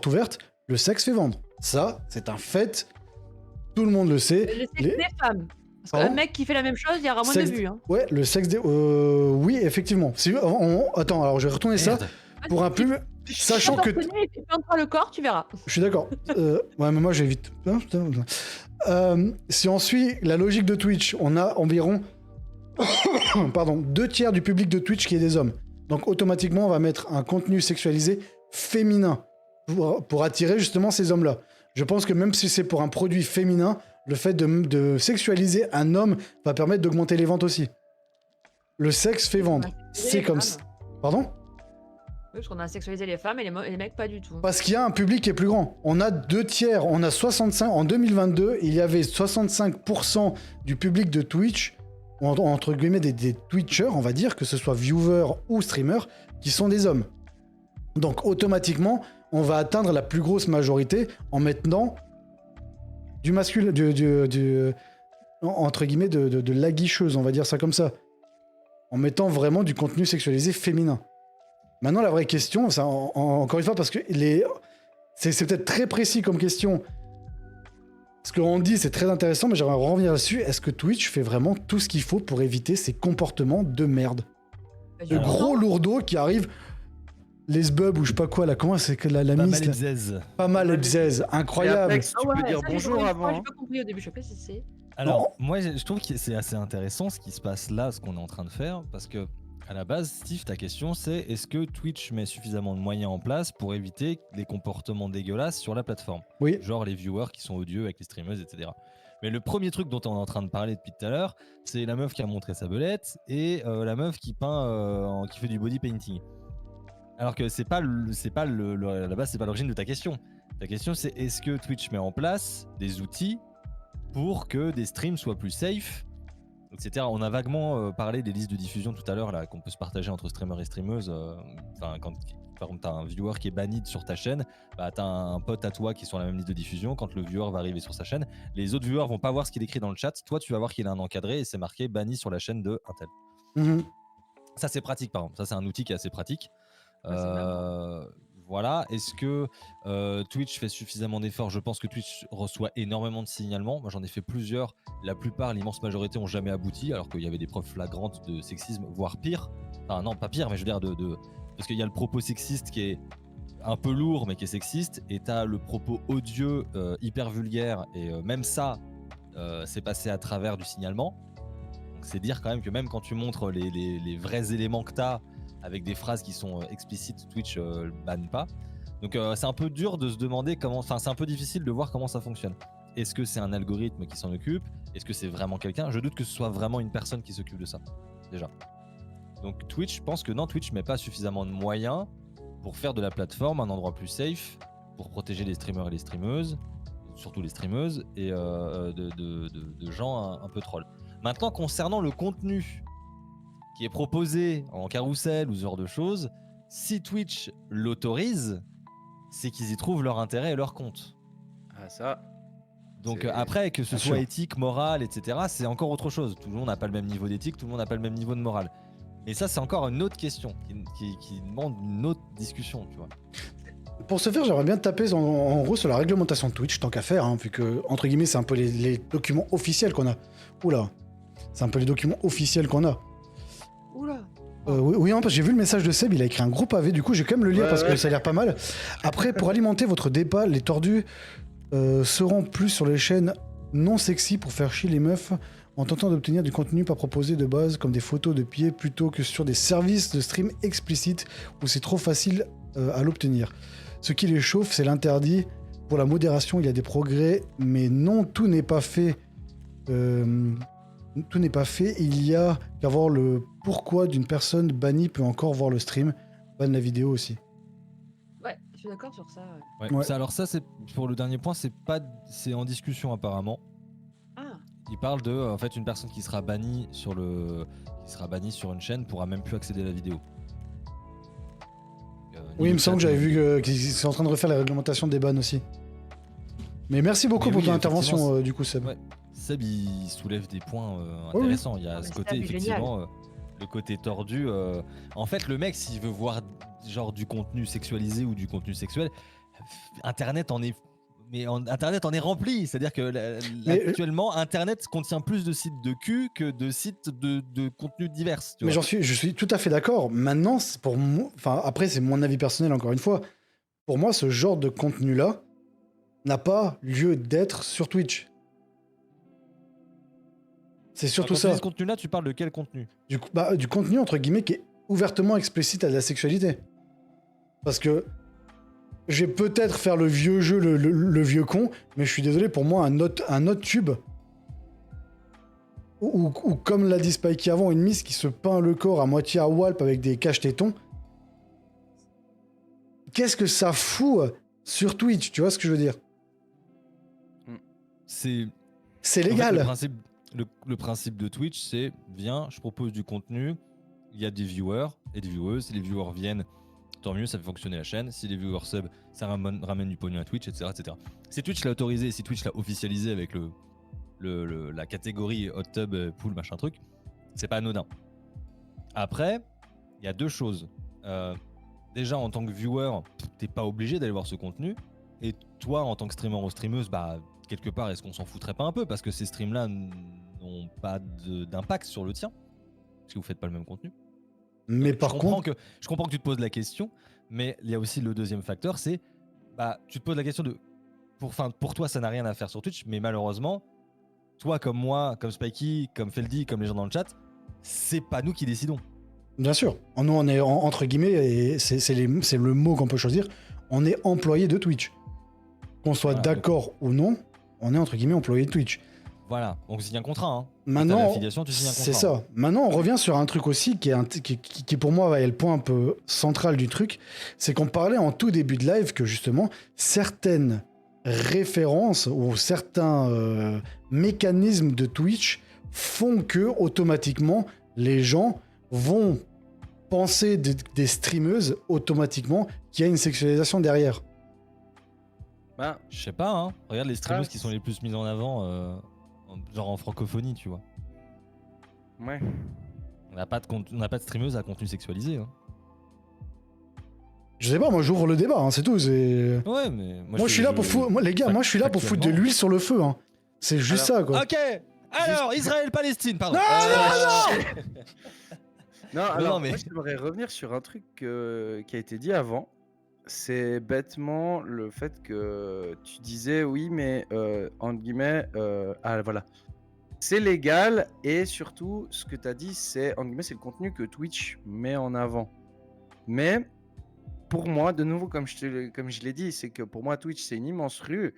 porte ouverte, le sexe fait vendre. Ça, c'est un fait. Tout le monde le sait. Le sexe des femmes. Parce qu'un Pardon mec qui fait la même chose, il y aura moins de Sexe- vues. Hein. Ouais, le sexe des... oui, effectivement. Attends, alors je vais retourner ça. Pour un pub, sachant que... Tu peintras le corps, tu verras. Je suis d'accord. Ouais, mais moi j'évite. Si on suit la logique de Twitch, on a environ 2/3 du public de Twitch qui est des hommes. Donc automatiquement, on va mettre un contenu sexualisé féminin pour attirer justement ces hommes-là. Je pense que même si c'est pour un produit féminin, le fait de sexualiser un homme va permettre d'augmenter les ventes aussi. Le sexe fait vendre. C'est comme ça. Pardon ? Oui, parce qu'on a sexualisé les femmes et les mecs pas du tout. Parce qu'il y a un public qui est plus grand. On a 2/3, on a 65. En 2022, il y avait 65% du public de Twitch, entre guillemets des Twitchers, on va dire, que ce soit viewers ou streamers, qui sont des hommes. Donc automatiquement, on va atteindre la plus grosse majorité en maintenant du masculin, entre guillemets, de la guicheuse, on va dire ça comme ça. En mettant vraiment du contenu sexualisé féminin. Maintenant, la vraie question, ça, encore une fois, parce que c'est peut-être très précis comme question. Ce qu'on dit, c'est très intéressant, mais j'aimerais revenir là-dessus. Est-ce que Twitch fait vraiment tout ce qu'il faut pour éviter ces comportements de merde ? De gros lourdeaux qui arrivent, les sbubs ou je sais pas quoi, là, comment c'est que la mise pas mal Ebzez, incroyable. Après, tu peux dire bonjour avant. J'ai pas compris au début, je sais pas si c'est. Alors, moi, je trouve que c'est assez intéressant ce qui se passe là, ce qu'on est en train de faire, parce que à la base, Steve, ta question, c'est est-ce que Twitch met suffisamment de moyens en place pour éviter les comportements dégueulasses sur la plateforme ? Oui. Genre les viewers qui sont odieux avec les streamers, etc. Mais le premier truc dont on est en train de parler depuis tout à l'heure, c'est la meuf qui a montré sa belette et la meuf qui peint, qui fait du body painting. Alors que à la base, c'est pas l'origine de ta question. Ta question, c'est est-ce que Twitch met en place des outils pour que des streams soient plus safe, etc. On a vaguement parlé des listes de diffusion tout à l'heure là qu'on peut se partager entre streamers et streameuses. Quand par exemple t'as un viewer qui est banni sur ta chaîne, bah t'as un pote à toi qui est sur la même liste de diffusion. Quand le viewer va arriver sur sa chaîne, les autres viewers vont pas voir ce qu'il écrit dans le chat. Toi, tu vas voir qu'il a un encadré et c'est marqué banni sur la chaîne de un tel. Ça c'est pratique par exemple. Ça c'est un outil qui est assez pratique. Voilà, est-ce que Twitch fait suffisamment d'efforts ? Je pense que Twitch reçoit énormément de signalements. Moi, j'en ai fait plusieurs. La plupart, l'immense majorité, ont jamais abouti, alors qu'il y avait des preuves flagrantes de sexisme, voire pire. Enfin, non, pas pire, mais je veux dire parce qu'il y a le propos sexiste qui est un peu lourd, mais qui est sexiste, et t'as le propos odieux, hyper vulgaire, et même ça, c'est passé à travers du signalement. Donc, c'est dire quand même que même quand tu montres les vrais éléments que t'as, avec des phrases qui sont explicites, Twitch banne pas. Donc c'est un peu dur de se demander comment... Enfin, c'est un peu difficile de voir comment ça fonctionne. Est-ce que c'est un algorithme qui s'en occupe ? Est-ce que c'est vraiment quelqu'un ? Je doute que ce soit vraiment une personne qui s'occupe de ça, déjà. Donc Twitch, je pense que non, Twitch met pas suffisamment de moyens pour faire de la plateforme un endroit plus safe, pour protéger les streamers et les streameuses, surtout les streameuses, et de gens un peu trolls. Maintenant, concernant le contenu qui est proposé en carrousel ou ce genre de choses, si Twitch l'autorise, c'est qu'ils y trouvent leur intérêt et leur compte. Ah ça. Donc après, que ce soit éthique, morale, etc., c'est encore autre chose. Tout le monde n'a pas le même niveau d'éthique, tout le monde n'a pas le même niveau de morale. Mais ça, c'est encore une autre question qui demande une autre discussion, tu vois. Pour ce faire, j'aimerais bien taper en gros sur la réglementation de Twitch, tant qu'à faire, hein, vu que, entre guillemets, c'est un peu les documents officiels qu'on a. Oula, c'est un peu les documents officiels qu'on a. Oula. Oui, parce que j'ai vu le message de Seb, il a écrit un gros pavé, du coup je vais quand même le lire parce que ça a l'air pas mal. Après, pour alimenter votre débat, les tordus seront plus sur les chaînes non sexy pour faire chier les meufs en tentant d'obtenir du contenu pas proposé de base, comme des photos de pieds, plutôt que sur des services de stream explicites où c'est trop facile à l'obtenir. Ce qui les chauffe, c'est l'interdit. Pour la modération, il y a des progrès, mais non, tout n'est pas fait. Tout n'est pas fait, il y a qu'à voir le pourquoi d'une personne bannie peut encore voir le stream, banne la vidéo aussi. Ouais, je suis d'accord sur ça. Ouais. Alors ça, c'est pour le dernier point, c'est en discussion apparemment. Ah. Il parle de en fait une personne qui sera bannie sur une chaîne pourra même plus accéder à la vidéo. Oui, il me semble que j'avais vu qu'ils sont en train de refaire la réglementation des bans aussi. Mais merci beaucoup pour ton intervention du coup, Seb. Ouais. Seb, il soulève des points intéressants. Oui. Il y a ce côté, effectivement, le côté tordu. En fait, le mec, s'il veut voir genre du contenu sexualisé ou du contenu sexuel, Internet en est. Internet en est rempli, c'est-à-dire que Mais- actuellement, Internet contient plus de sites de cul que de sites de contenus divers. Tu Mais vois. je suis tout à fait d'accord. Maintenant, pour moi, enfin après c'est mon avis personnel encore une fois. Pour moi, ce genre de contenu-là n'a pas lieu d'être sur Twitch. C'est surtout Quand tu ça. dis ce contenu-là, tu parles de quel contenu? Du contenu entre guillemets qui est ouvertement explicite à la sexualité. Parce que je vais peut-être faire le vieux jeu, le vieux con, mais je suis désolé, pour moi, un autre tube, ou comme l'a dit Spikey avant, une miss qui se peint le corps à moitié à walp avec des caches-tétons, qu'est-ce que ça fout sur Twitch? Tu vois ce que je veux dire? C'est C'est en fait, légal. le principe de Twitch, c'est viens, je propose du contenu, il y a des viewers et des viewers. Si les viewers viennent, tant mieux, ça fait fonctionner la chaîne. Si les viewers sub, ça ramène du pognon à Twitch, etc., etc. Si Twitch l'a autorisé, si Twitch l'a officialisé avec la catégorie hot tub, pool, machin truc, c'est pas anodin. Après, il y a deux choses. Déjà, en tant que viewer, t'es pas obligé d'aller voir ce contenu. Et toi, en tant que streamer ou streameuse, bah, quelque part, est-ce qu'on s'en foutrait pas un peu? Parce que ces streams-là n'ont pas d'impact sur le tien. Parce que vous faites pas le même contenu. Mais Je par comprends contre, je comprends que tu te poses la question, mais il y a aussi le deuxième facteur, c'est bah tu te poses la question de pour toi ça n'a rien à faire sur Twitch, mais malheureusement toi comme moi, comme Spikey, comme Feldy, comme les gens dans le chat, c'est pas nous qui décidons. bien sûr, nous on est entre guillemets, et c'est le mot qu'on peut choisir, on est employé de Twitch. Qu'on soit Voilà, d'accord ou non, on est entre guillemets employé de Twitch. Voilà, donc tu signes un contrat. Hein. Maintenant, T'as l'affiliation, tu signes un contrat. c'est ça. Maintenant, on revient sur un truc aussi qui pour moi est le point un peu central du truc, c'est qu'on parlait en tout début de live que justement certaines références ou certains mécanismes de Twitch font que automatiquement les gens vont penser des streameuses automatiquement qu'il y a une sexualisation derrière. Bah, Je sais pas, hein. Regarde les streamers qui sont les plus mis en avant, genre en francophonie, tu vois. ouais. On n'a pas de streameuse à contenu sexualisé. Hein. Je sais pas, moi j'ouvre le débat, hein, c'est tout. Ouais, mais Moi je suis là pour foutre. Les gars, moi je suis là pour foutre de l'huile sur le feu. Hein. C'est juste ça, quoi. Ok. Alors, Israël-Palestine, pardon. Non, alors, mais- moi, j'aimerais revenir sur un truc qui a été dit avant. C'est bêtement le fait que tu disais, oui, mais entre guillemets, voilà. C'est légal et surtout, ce que tu as dit, c'est, entre guillemets, c'est le contenu que Twitch met en avant. Mais pour moi, de nouveau, comme je l'ai dit, c'est que pour moi, Twitch, c'est une immense rue.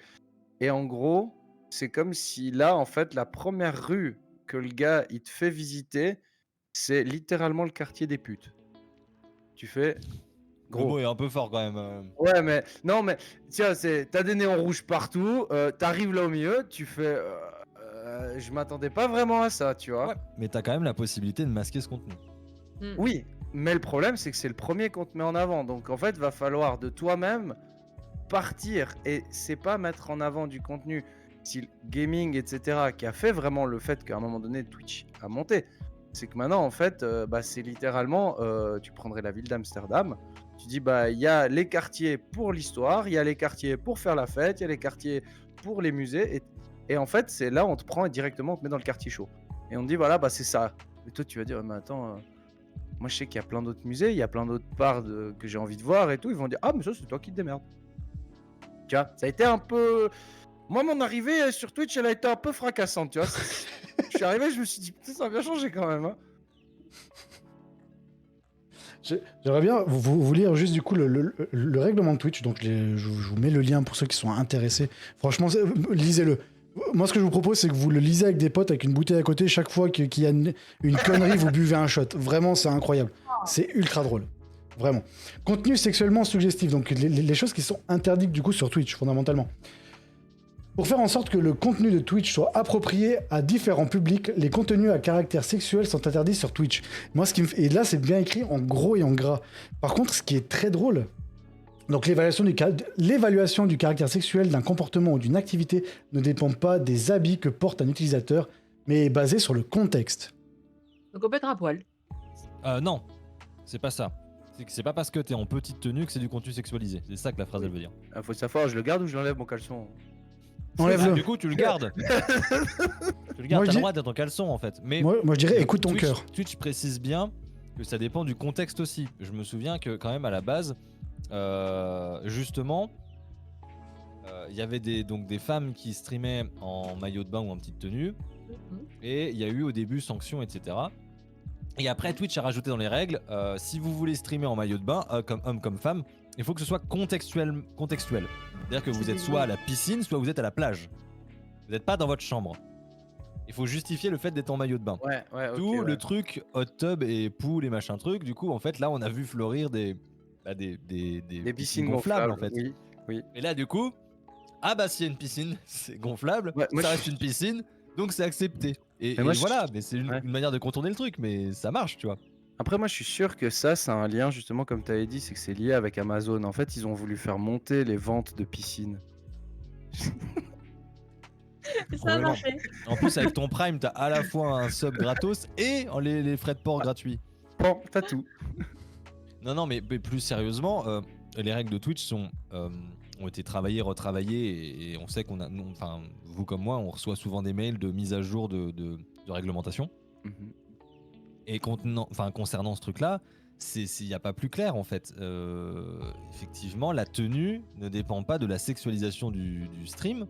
Et en gros, c'est comme si là, en fait, la première rue que le gars, il te fait visiter, c'est littéralement le quartier des putes. Tu fais... Le mot est un peu fort quand même. Ouais, mais non, mais tiens, t'as des néons rouges partout, t'arrives là au milieu, tu fais. Je m'attendais pas vraiment à ça, tu vois. Ouais, mais t'as quand même la possibilité de masquer ce contenu. Oui, mais le problème, c'est que c'est le premier qu'on te met en avant. Donc en fait, va falloir de toi-même partir. Et c'est pas mettre en avant du contenu style gaming, etc., qui a fait vraiment le fait qu'à un moment donné, Twitch a monté. C'est que maintenant, en fait, c'est littéralement, tu prendrais la ville d'Amsterdam. Tu dis, bah, il y a les quartiers pour l'histoire, il y a les quartiers pour faire la fête, il y a les quartiers pour les musées. Et en fait, c'est là, on te prend et directement, on te met dans le quartier chaud. Et on te dit, voilà, bah, c'est ça. Et toi, tu vas dire, mais attends, moi, je sais qu'il y a plein d'autres musées, il y a plein d'autres parts que j'ai envie de voir et tout. Ils vont dire, ah, mais ça, c'est toi qui te démerdes. Tu vois, ça a été un peu. Moi, mon arrivée sur Twitch, elle a été un peu fracassante, tu vois. Je suis arrivé, je me suis dit, putain, ça a bien changé quand même. Hein. J'aimerais bien vous lire juste du coup le règlement de Twitch. Donc je vous mets le lien pour ceux qui sont intéressés. Franchement, lisez-le. Moi, ce que je vous propose, c'est que vous le lisez avec des potes, avec une bouteille à côté. Chaque fois qu'il y a une connerie, vous buvez un shot. Vraiment, c'est incroyable. C'est ultra drôle. Vraiment. Contenu sexuellement suggestif. Donc les choses qui sont interdites du coup sur Twitch, fondamentalement. Pour faire en sorte que le contenu de Twitch soit approprié à différents publics, les contenus à caractère sexuel sont interdits sur Twitch. Moi, et là, c'est bien écrit en gros et en gras. Par contre, ce qui est très drôle, donc l'évaluation du caractère sexuel d'un comportement ou d'une activité ne dépend pas des habits que porte un utilisateur, mais est basée sur le contexte. Donc on peut être à poil. Non, c'est pas ça. C'est pas parce que t'es en petite tenue que c'est du contenu sexualisé. C'est ça que la phrase elle veut dire. Ah, faut savoir, je le garde ou je l'enlève mon caleçon? Enlève-le. Ah, du coup, tu le gardes. Tu le gardes, Moi, je t'as dis- le droit d'être en caleçon en fait. Mais Moi, je dirais écoute ton cœur. Twitch précise bien que ça dépend du contexte aussi. Je me souviens que quand même à la base, justement, il y avait donc des femmes qui streamaient en maillot de bain ou en petite tenue. Et il y a eu au début sanctions, etc. Et après, Twitch a rajouté dans les règles, si vous voulez streamer en maillot de bain, comme homme, comme femme, il faut que ce soit contextuel. C'est-à-dire que vous êtes soit à la piscine, soit vous êtes à la plage. Vous n'êtes pas dans votre chambre. Il faut justifier le fait d'être en maillot de bain. Ouais, ok. Tout ouais. le truc hot tub et pool et machin truc. Du coup, en fait, là, on a vu fleurir des Les piscines gonflables, en fait. Oui. Et là, du coup, ah bah s'il y a une piscine, c'est gonflable, Ouais, moi, ça je reste une piscine, donc c'est accepté. Et Mais moi, voilà, mais c'est Ouais. une manière de contourner le truc, mais ça marche, tu vois. Après, moi, je suis sûr que ça, c'est un lien, justement, comme tu avais dit, c'est que c'est lié avec Amazon. En fait, ils ont voulu faire monter les ventes de piscines. Ça a Probablement. marché. En plus, avec ton Prime, t'as à la fois un sub gratos et les frais de port gratuits. Bon, t'as tout. Non, mais plus sérieusement, les règles de Twitch ont été travaillées, retravaillées, et on sait enfin, vous comme moi, on reçoit souvent des mails de mise à jour de réglementation. Mhm. Et concernant ce truc-là, il n'y a pas plus clair en fait. Effectivement, la tenue ne dépend pas de la sexualisation du stream,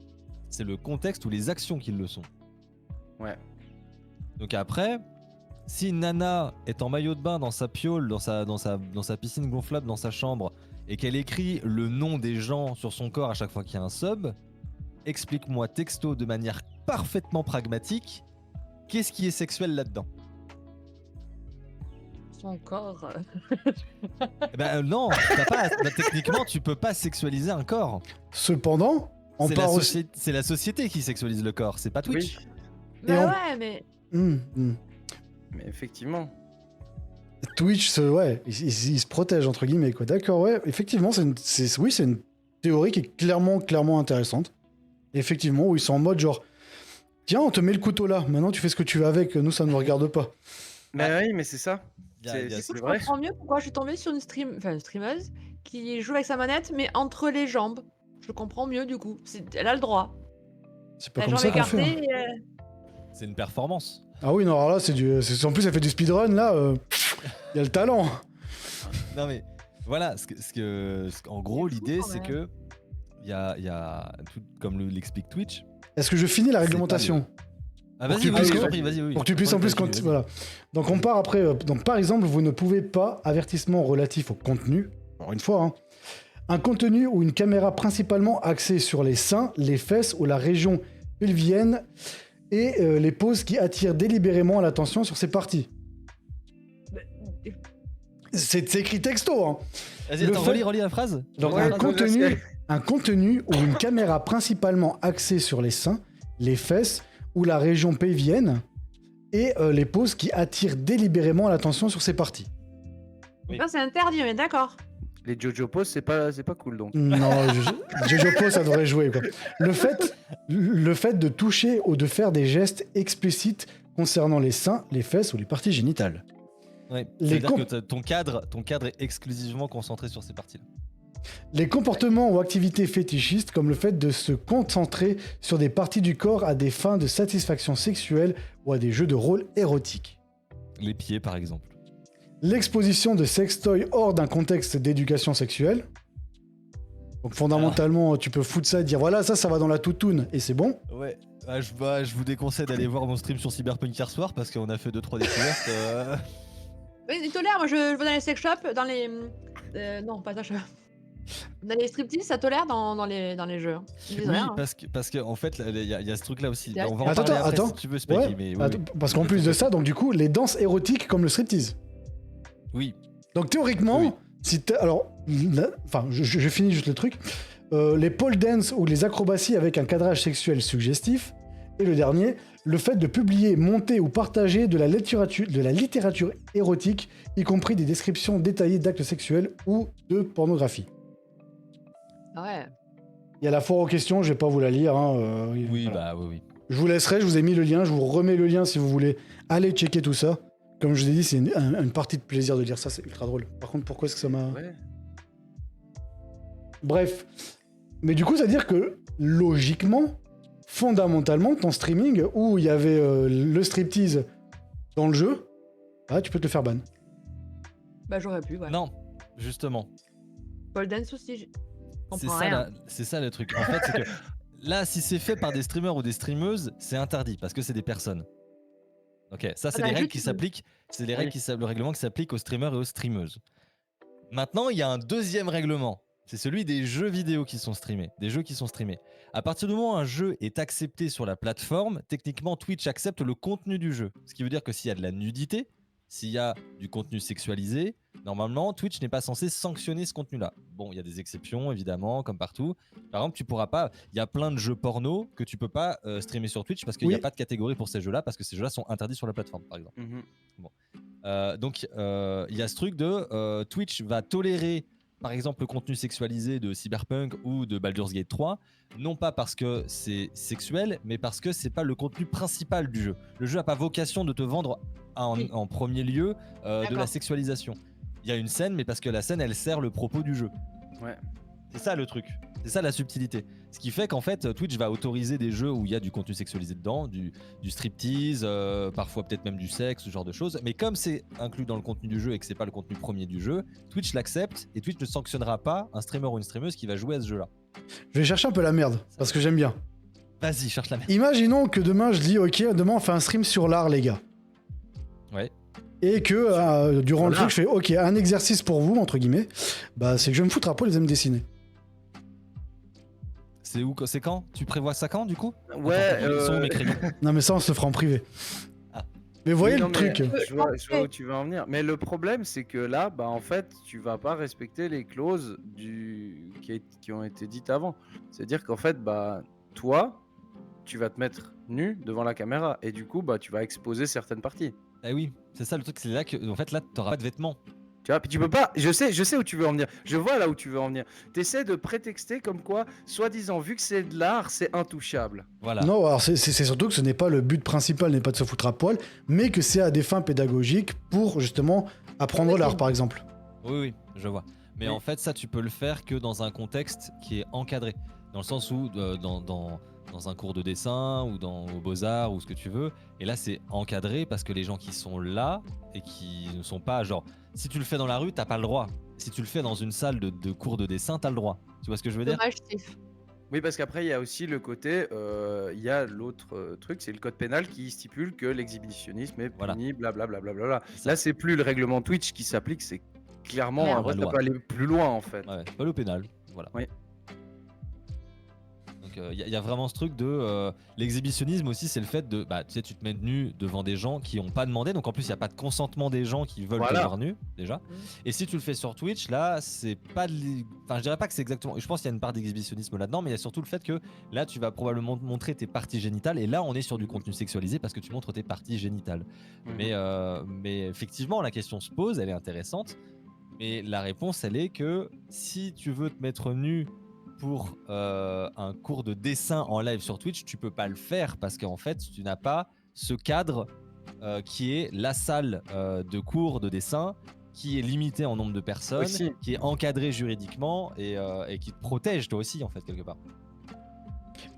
c'est le contexte ou les actions qui le sont. Ouais. Donc après, si Nana est en maillot de bain dans sa piole, dans sa piscine gonflable dans sa chambre, et qu'elle écrit le nom des gens sur son corps à chaque fois qu'il y a un sub, explique-moi texto de manière parfaitement pragmatique, qu'est-ce qui est sexuel là-dedans? Son corps. Eh ben non, techniquement tu peux pas sexualiser un corps. Cependant, on part aussi. C'est la société qui sexualise le corps, c'est pas Twitch. Oui, Bah on- ouais, mais. mais effectivement. Twitch, il se protège entre guillemets quoi. D'accord, ouais. Effectivement, c'est une théorie qui est clairement intéressante. Effectivement, où ils sont en mode genre, tiens, on te met le couteau là. Maintenant, tu fais ce que tu veux avec. Nous, ça ne nous regarde pas. Mais oui, mais c'est ça. Il y a- il y a- C'est Je vrai. comprends mieux pourquoi je suis tombée sur une streameuse qui joue avec sa manette, mais entre les jambes. Je comprends mieux du coup. Elle a le droit. C'est pas La comme jambe ça qu'on fait. écartée. C'est une performance. Ah oui, non, alors là, en plus, elle fait du speedrun là. Il y a le talent. Non mais voilà, en gros C'est fou, l'idée quand c'est même. que il y a tout comme l'explique Twitch. Est-ce que je finis la réglementation Ah Pour vas-y, que tu puisses- vas-y, oui. pour que tu puisses en plus Vas-y. voilà. Donc on part après. Donc par exemple, vous ne pouvez pas avertissement relatif au contenu. Encore une fois, hein, un contenu ou une caméra principalement axée sur les seins, les fesses ou la région pelvienne et les poses qui attirent délibérément l'attention sur ces parties. C'est écrit texto. Hein. Vas-y, Le attends, fait- relis la phrase. Donc Ouais, un contenu ou une caméra principalement axée sur les seins, les fesses ou la région pelvienne et les poses qui attirent délibérément l'attention sur ces parties. Oui. Non, c'est interdit, mais d'accord. Les Jojo Pose, c'est pas cool donc. Non, Jojo Po, ça devrait jouer. Quoi. Le fait de toucher ou de faire des gestes explicites concernant les seins, les fesses ou les parties génitales. Ouais. Les C'est-à-dire comp- que ton cadre est exclusivement concentré sur ces parties-là. Les comportements ou activités fétichistes comme le fait de se concentrer sur des parties du corps à des fins de satisfaction sexuelle ou à des jeux de rôle érotiques. Les pieds par exemple. L'exposition de sextoys hors d'un contexte d'éducation sexuelle. Donc fondamentalement, tu peux foutre ça et dire voilà, ça va dans la toutoune et c'est bon. Ouais. Je vous déconseille d'aller voir mon stream sur Cyberpunk hier soir parce qu'on a fait 2-3 découvertes. Oui, il tolère. Moi, je vais dans les sex shops, dans les. Non, pas dans les Dans les striptease, ça tolère dans les jeux. Oui, Désolé, hein. parce que en fait, il y a ce truc-là aussi. Direct. On va en Attends, parler après attends. si tu veux, Specky, Ouais, mais oui, attends, parce qu'en plus de ça, donc du coup, les danses érotiques comme le striptease. oui. Donc théoriquement, Oui. si alors, je finis juste le truc. Les pole dance ou les acrobaties avec un cadrage sexuel suggestif. Et le dernier, le fait de publier, monter ou partager de la littérature érotique, y compris des descriptions détaillées d'actes sexuels ou de pornographie. Ah ouais. Il y a la foire aux questions, je vais pas vous la lire. Hein, Oui, voilà. bah oui. Je vous laisserai, je vous ai mis le lien, je vous remets le lien si vous voulez aller checker tout ça. Comme je l'ai dit, c'est une partie de plaisir de dire ça, c'est ultra drôle. Par contre, pourquoi est-ce que ça m'a... Ouais. Bref. Mais du coup, ça veut dire que, logiquement, fondamentalement, ton streaming, où il y avait le striptease dans le jeu, bah, tu peux te le faire ban. Bah, j'aurais pu, ouais. Non, justement. Pole dance aussi, je C'est comprends ça, rien. c'est ça le truc. En fait, c'est que là, si c'est fait par des streamers ou des streameuses, c'est interdit parce que c'est des personnes. Ok, ça, c'est dans des le jeu, règles tu qui peux. s'appliquent. C'est les règles Oui. le règlement qui s'applique aux streamers et aux streameuses. Maintenant, il y a un deuxième règlement. C'est celui des jeux vidéo qui sont streamés. Des jeux qui sont streamés. À partir du moment où un jeu est accepté sur la plateforme, techniquement, Twitch accepte le contenu du jeu. Ce qui veut dire que s'il y a de la nudité, s'il y a du contenu sexualisé, normalement, Twitch n'est pas censé sanctionner ce contenu-là. Bon, il y a des exceptions, évidemment, comme partout. Par exemple, tu pourras pas. Il y a plein de jeux porno que tu peux pas streamer sur Twitch parce qu'il n'y a Oui. pas de catégorie pour ces jeux-là, parce que ces jeux-là sont interdits sur la plateforme, par exemple. Donc, il y a ce truc de Twitch va tolérer, par exemple, le contenu sexualisé de Cyberpunk ou de Baldur's Gate 3, non pas parce que c'est sexuel, mais parce que c'est pas le contenu principal du jeu. Le jeu n'a pas vocation de te vendre Oui. en premier lieu de la D'accord. sexualisation. Il y a une scène, mais parce que la scène, elle sert le propos du jeu. Ouais. C'est ça le truc. C'est ça la subtilité. Ce qui fait qu'en fait, Twitch va autoriser des jeux où il y a du contenu sexualisé dedans, du striptease, parfois peut-être même du sexe, ce genre de choses. Mais comme c'est inclus dans le contenu du jeu et que c'est pas le contenu premier du jeu, Twitch l'accepte et Twitch ne sanctionnera pas un streamer ou une streameuse qui va jouer à ce jeu-là. Je vais chercher un peu la merde, parce que j'aime bien. Vas-y, cherche la merde. Imaginons que demain, je dis, ok, demain, on fait un stream sur l'art, les gars. Ouais. Et que durant le Voilà. truc, je fais, ok, un exercice pour vous, entre guillemets, bah, c'est que je vais me foutre à poil et me dessiner. C'est où, c'est quand? Tu prévois ça quand du coup? Ouais, Attends, ils sont où mes crayons? Non, mais ça, on se le fera en privé. Ah. Mais vous voyez Oui, le non, mais truc. je vois où tu veux en venir. Mais le problème, c'est que là, bah, en fait, tu vas pas respecter les clauses qui ont été dites avant. C'est-à-dire qu'en fait, bah, toi, tu vas te mettre nu devant la caméra et du coup, bah, tu vas exposer certaines parties. Eh oui, c'est ça le truc, c'est là que, en fait, là, t'auras pas de vêtements. Tu vois, puis tu peux pas. Je sais où tu veux en venir. Je vois là où tu veux en venir. T'essaies de prétexter comme quoi, soi-disant, vu que c'est de l'art, c'est intouchable. Voilà. Non, alors c'est surtout que ce n'est pas le but principal, n'est pas de se foutre à poil, mais que c'est à des fins pédagogiques pour justement apprendre Ok. l'art, par exemple. Oui, oui, je vois. Mais Oui. en fait, ça, tu peux le faire que dans un contexte qui est encadré. Dans le sens où, dans un cours de dessin ou aux Beaux-Arts ou ce que tu veux. Et là, c'est encadré parce que les gens qui sont là et qui ne sont pas genre. Si tu le fais dans la rue, t'as pas le droit. Si tu le fais dans une salle de cours de dessin, t'as le droit. Tu vois ce que je veux dire? Dommage, Steve. Oui, parce qu'après, il y a aussi le côté. Il y a l'autre truc, c'est le code pénal qui stipule que l'exhibitionnisme est Voilà. puni, blablabla. Blablabla. C'est ça. Là, c'est plus le règlement Twitch qui s'applique, c'est clairement. Merde. Après, La ça loi. peut aller plus loin en fait. Ouais, pas le pénal. Voilà. Oui. Donc, il y a vraiment ce truc de. L'exhibitionnisme aussi, c'est le fait de. Bah, tu sais, tu te mets nu devant des gens qui n'ont pas demandé. Donc, en plus, il n'y a pas de consentement des gens qui veulent te Voilà. voir nu, déjà. Et si tu le fais sur Twitch, là, c'est pas de enfin, je dirais pas que c'est exactement. Je pense qu'il y a une part d'exhibitionnisme là-dedans, mais il y a surtout le fait que là, tu vas probablement montrer tes parties génitales. Et là, on est sur du contenu sexualisé parce que tu montres tes parties génitales. Mais effectivement, la question se pose, elle est intéressante. Mais la réponse, elle est que si tu veux te mettre nu pour un cours de dessin en live sur Twitch, tu peux pas le faire parce qu'en fait, tu n'as pas ce cadre qui est la salle de cours de dessin, qui est limité en nombre de personnes, Aussi. qui est encadré juridiquement et qui te protège toi aussi en fait quelque part.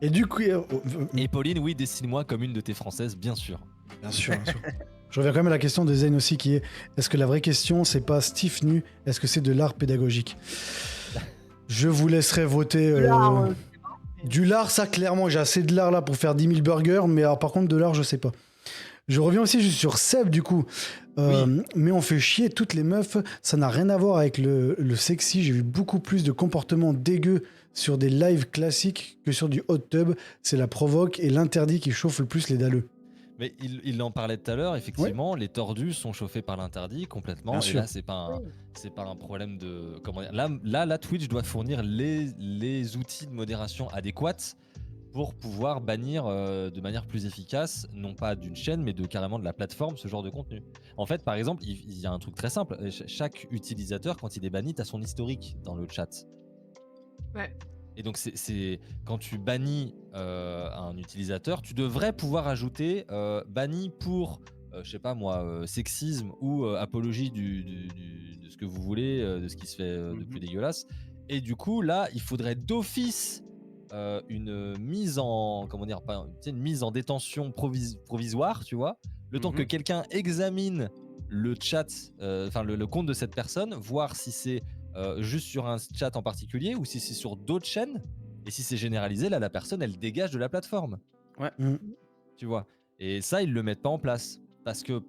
Et du coup, Et Pauline, oui, dessine-moi comme une de tes françaises, bien sûr. bien sûr, bien sûr. Je reviens quand même à la question de Zen aussi qui est est-ce que la vraie question c'est pas Steve nu, est-ce que c'est de l'art pédagogique? Je vous laisserai voter. L'art, Du lard, ça clairement, j'ai assez de lard là pour faire 10 000 burgers, mais alors, par contre de lard, je sais pas. Je reviens aussi juste sur Seb du coup. Mais on fait chier toutes les meufs, ça n'a rien à voir avec le sexy. J'ai vu beaucoup plus de comportements dégueux sur des lives classiques que sur du hot tub. C'est la provoque et l'interdit qui chauffe le plus les dalleux. Mais il en parlait tout à l'heure, effectivement, les tordus sont chauffés par l'interdit complètement. Bien Et sûr. là, c'est pas un problème de. Comment dire, là, Twitch doit fournir les outils de modération adéquats pour pouvoir bannir de manière plus efficace, non pas d'une chaîne, mais carrément de la plateforme, ce genre de contenu. En fait, par exemple, il y a un truc très simple. Chaque utilisateur, quand il est banni, tu as son historique dans le chat. Ouais. Et donc, c'est quand tu bannis un utilisateur, tu devrais pouvoir ajouter banni pour je sais pas moi, sexisme ou apologie de ce que vous voulez, de ce qui se fait de plus dégueulasse. Et du coup, là, il faudrait d'office une mise en, comment dire, pas, tu sais, une mise en détention provisoire, tu vois, le temps que quelqu'un examine le chat, enfin le compte de cette personne, voir si c'est juste sur un chat en particulier ou si c'est sur d'autres chaînes. Et si c'est généralisé, là, la personne, elle dégage de la plateforme. Ouais. Tu vois. Et ça, ils le mettent pas en place. Parce que,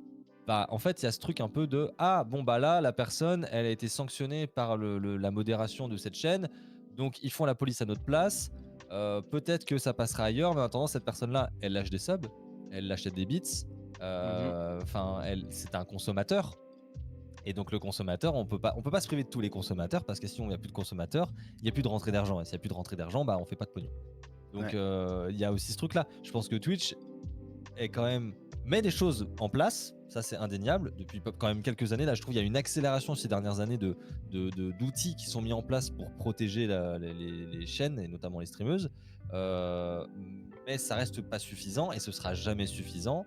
bah, en fait, il y a ce truc un peu de ah, bon, bah là, la personne, elle a été sanctionnée par la modération de cette chaîne. Donc, ils font la police à notre place. Peut-être que ça passera ailleurs, mais en attendant, cette personne-là, elle lâche des subs, elle achète des bits. Enfin, c'est un consommateur. Et donc, le consommateur, on peut pas se priver de tous les consommateurs parce que sinon, il n'y a plus de consommateurs, il n'y a plus de rentrée d'argent. Et s'il n'y a plus de rentrée d'argent, bah, on fait pas de pognon. Donc, il y a aussi ce truc-là. Je pense que Twitch est quand même met des choses en place, ça c'est indéniable. Depuis quand même quelques années, là, je trouve qu'il y a une accélération ces dernières années d'outils qui sont mis en place pour protéger les chaînes et notamment les streameuses. Mais ça reste pas suffisant et ce sera jamais suffisant.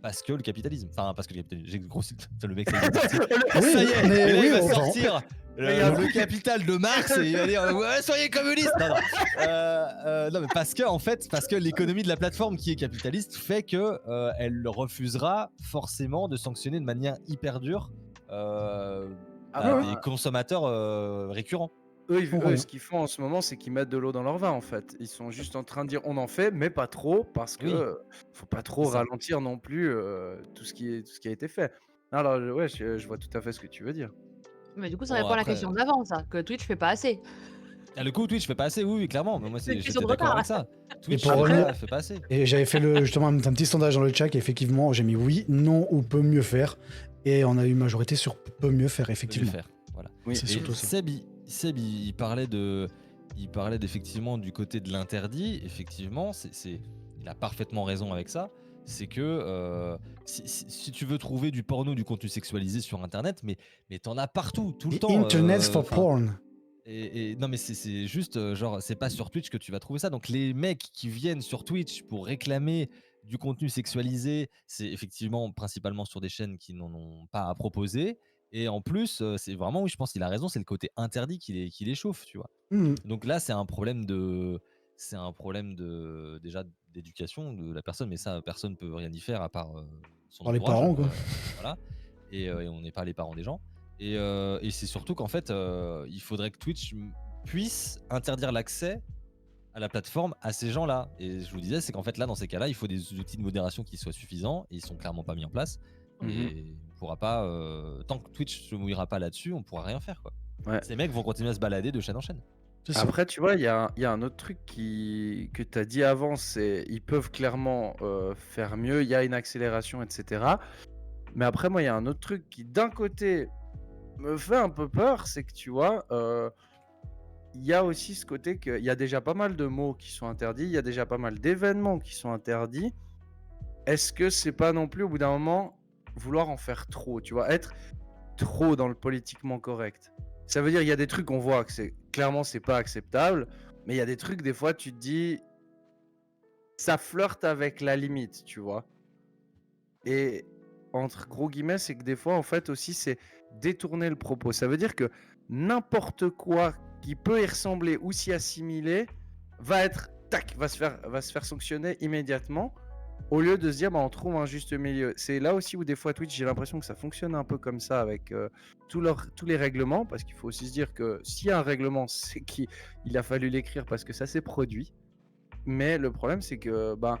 Parce que le capitalisme. Enfin, parce que le capitalisme. J'ai grossi le mec. Ça y est, mais là, oui, il va enfin, sortir le capital de Marx et il va dire ouais, soyez communistes. Non, mais parce que l'économie de la plateforme qui est capitaliste fait que elle refusera forcément de sanctionner de manière hyper dure des consommateurs récurrents. Eux, ce qu'ils font en ce moment, c'est qu'ils mettent de l'eau dans leur vin, en fait. Ils sont juste en train de dire on en fait, mais pas trop, parce que faut pas trop C'est ça. ralentir non plus tout ce qui a été fait. Alors, ouais, je vois tout à fait ce que tu veux dire. Mais du coup, ça Bon, répond à la après, question d'avant, ça, que Twitch fait pas assez. le coup, Twitch fait pas assez, oui, clairement. Mais moi, C'est une question j'étais de d'accord retard. avec ça. Twitch pour revenir- fait pas assez. Et j'avais fait justement un petit sondage dans le chat et effectivement, j'ai mis oui, non ou peut mieux faire. Et on a eu majorité sur peut mieux faire, Mieux effectivement. faire. Voilà. Oui. C'est Et surtout ça. Seb, il parlait d'effectivement du côté de l'interdit. Effectivement, il a parfaitement raison avec ça. C'est que si tu veux trouver du porno, du contenu sexualisé sur Internet, mais t'en as partout, tout le The temps. Internet's for Enfin, porn. et non, mais c'est juste, genre, c'est pas sur Twitch que tu vas trouver ça. Donc, les mecs qui viennent sur Twitch pour réclamer du contenu sexualisé, c'est effectivement principalement sur des chaînes qui n'en ont pas à proposer. Et en plus, c'est vraiment, oui, je pense qu'il a raison, c'est le côté interdit qui les chauffe, tu vois. Hmm. Donc là, déjà d'éducation de la personne, mais ça, personne peut rien y faire à part son Par les entourage. parents, quoi. Voilà. Et on n'est pas les parents des gens. Et c'est surtout qu'en fait, il faudrait que Twitch puisse interdire l'accès à la plateforme à ces gens-là. Et je vous disais, c'est qu'en fait, là, dans ces cas-là, il faut des outils de modération qui soient suffisants. Et ils sont clairement pas mis en place. Et on pourra pas, tant que Twitch se mouillera pas là-dessus, on pourra rien faire, quoi. Ouais. Ces mecs vont continuer à se balader de chaîne en chaîne. C'est ça. Après, tu vois, il y a un autre truc que tu as dit avant, c'est ils peuvent clairement faire mieux, il y a une accélération, etc. Mais après, moi, il y a un autre truc qui, d'un côté, me fait un peu peur, c'est que, tu vois, il y a aussi ce côté qu'il y a déjà pas mal de mots qui sont interdits, il y a déjà pas mal d'événements qui sont interdits. Est-ce que c'est pas non plus, au bout d'un moment, vouloir en faire trop, tu vois, être trop dans le politiquement correct? Ça veut dire, il y a des trucs qu'on voit que clairement, c'est pas acceptable, mais il y a des trucs, des fois, tu te dis, ça flirte avec la limite, tu vois. Et entre gros guillemets, c'est que des fois, en fait, aussi, c'est détourner le propos. Ça veut dire que n'importe quoi qui peut y ressembler ou s'y assimiler va être, tac, va se faire sanctionner immédiatement, au lieu de se dire, bah, on trouve un juste milieu. C'est là aussi où des fois, Twitch, j'ai l'impression que ça fonctionne un peu comme ça avec tous les règlements, parce qu'il faut aussi se dire que s'il y a un règlement, c'est qu'il a fallu l'écrire parce que ça s'est produit. Mais le problème, c'est que, bah,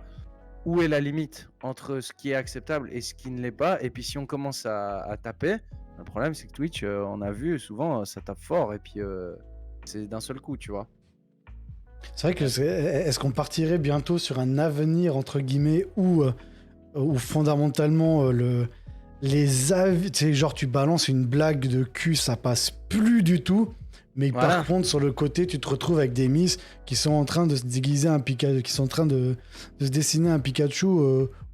où est la limite entre ce qui est acceptable et ce qui ne l'est pas? Et puis si on commence à taper, le problème c'est que Twitch, on a vu souvent, ça tape fort et puis c'est d'un seul coup, tu vois? C'est vrai que est-ce qu'on partirait bientôt sur un avenir entre guillemets où fondamentalement les avis, tu sais, genre tu balances une blague de cul, ça passe plus du tout. Mais Voilà. par contre, sur le côté, tu te retrouves avec des miss qui sont en train de se déguiser un Pikachu, qui sont en train de se dessiner un Pikachu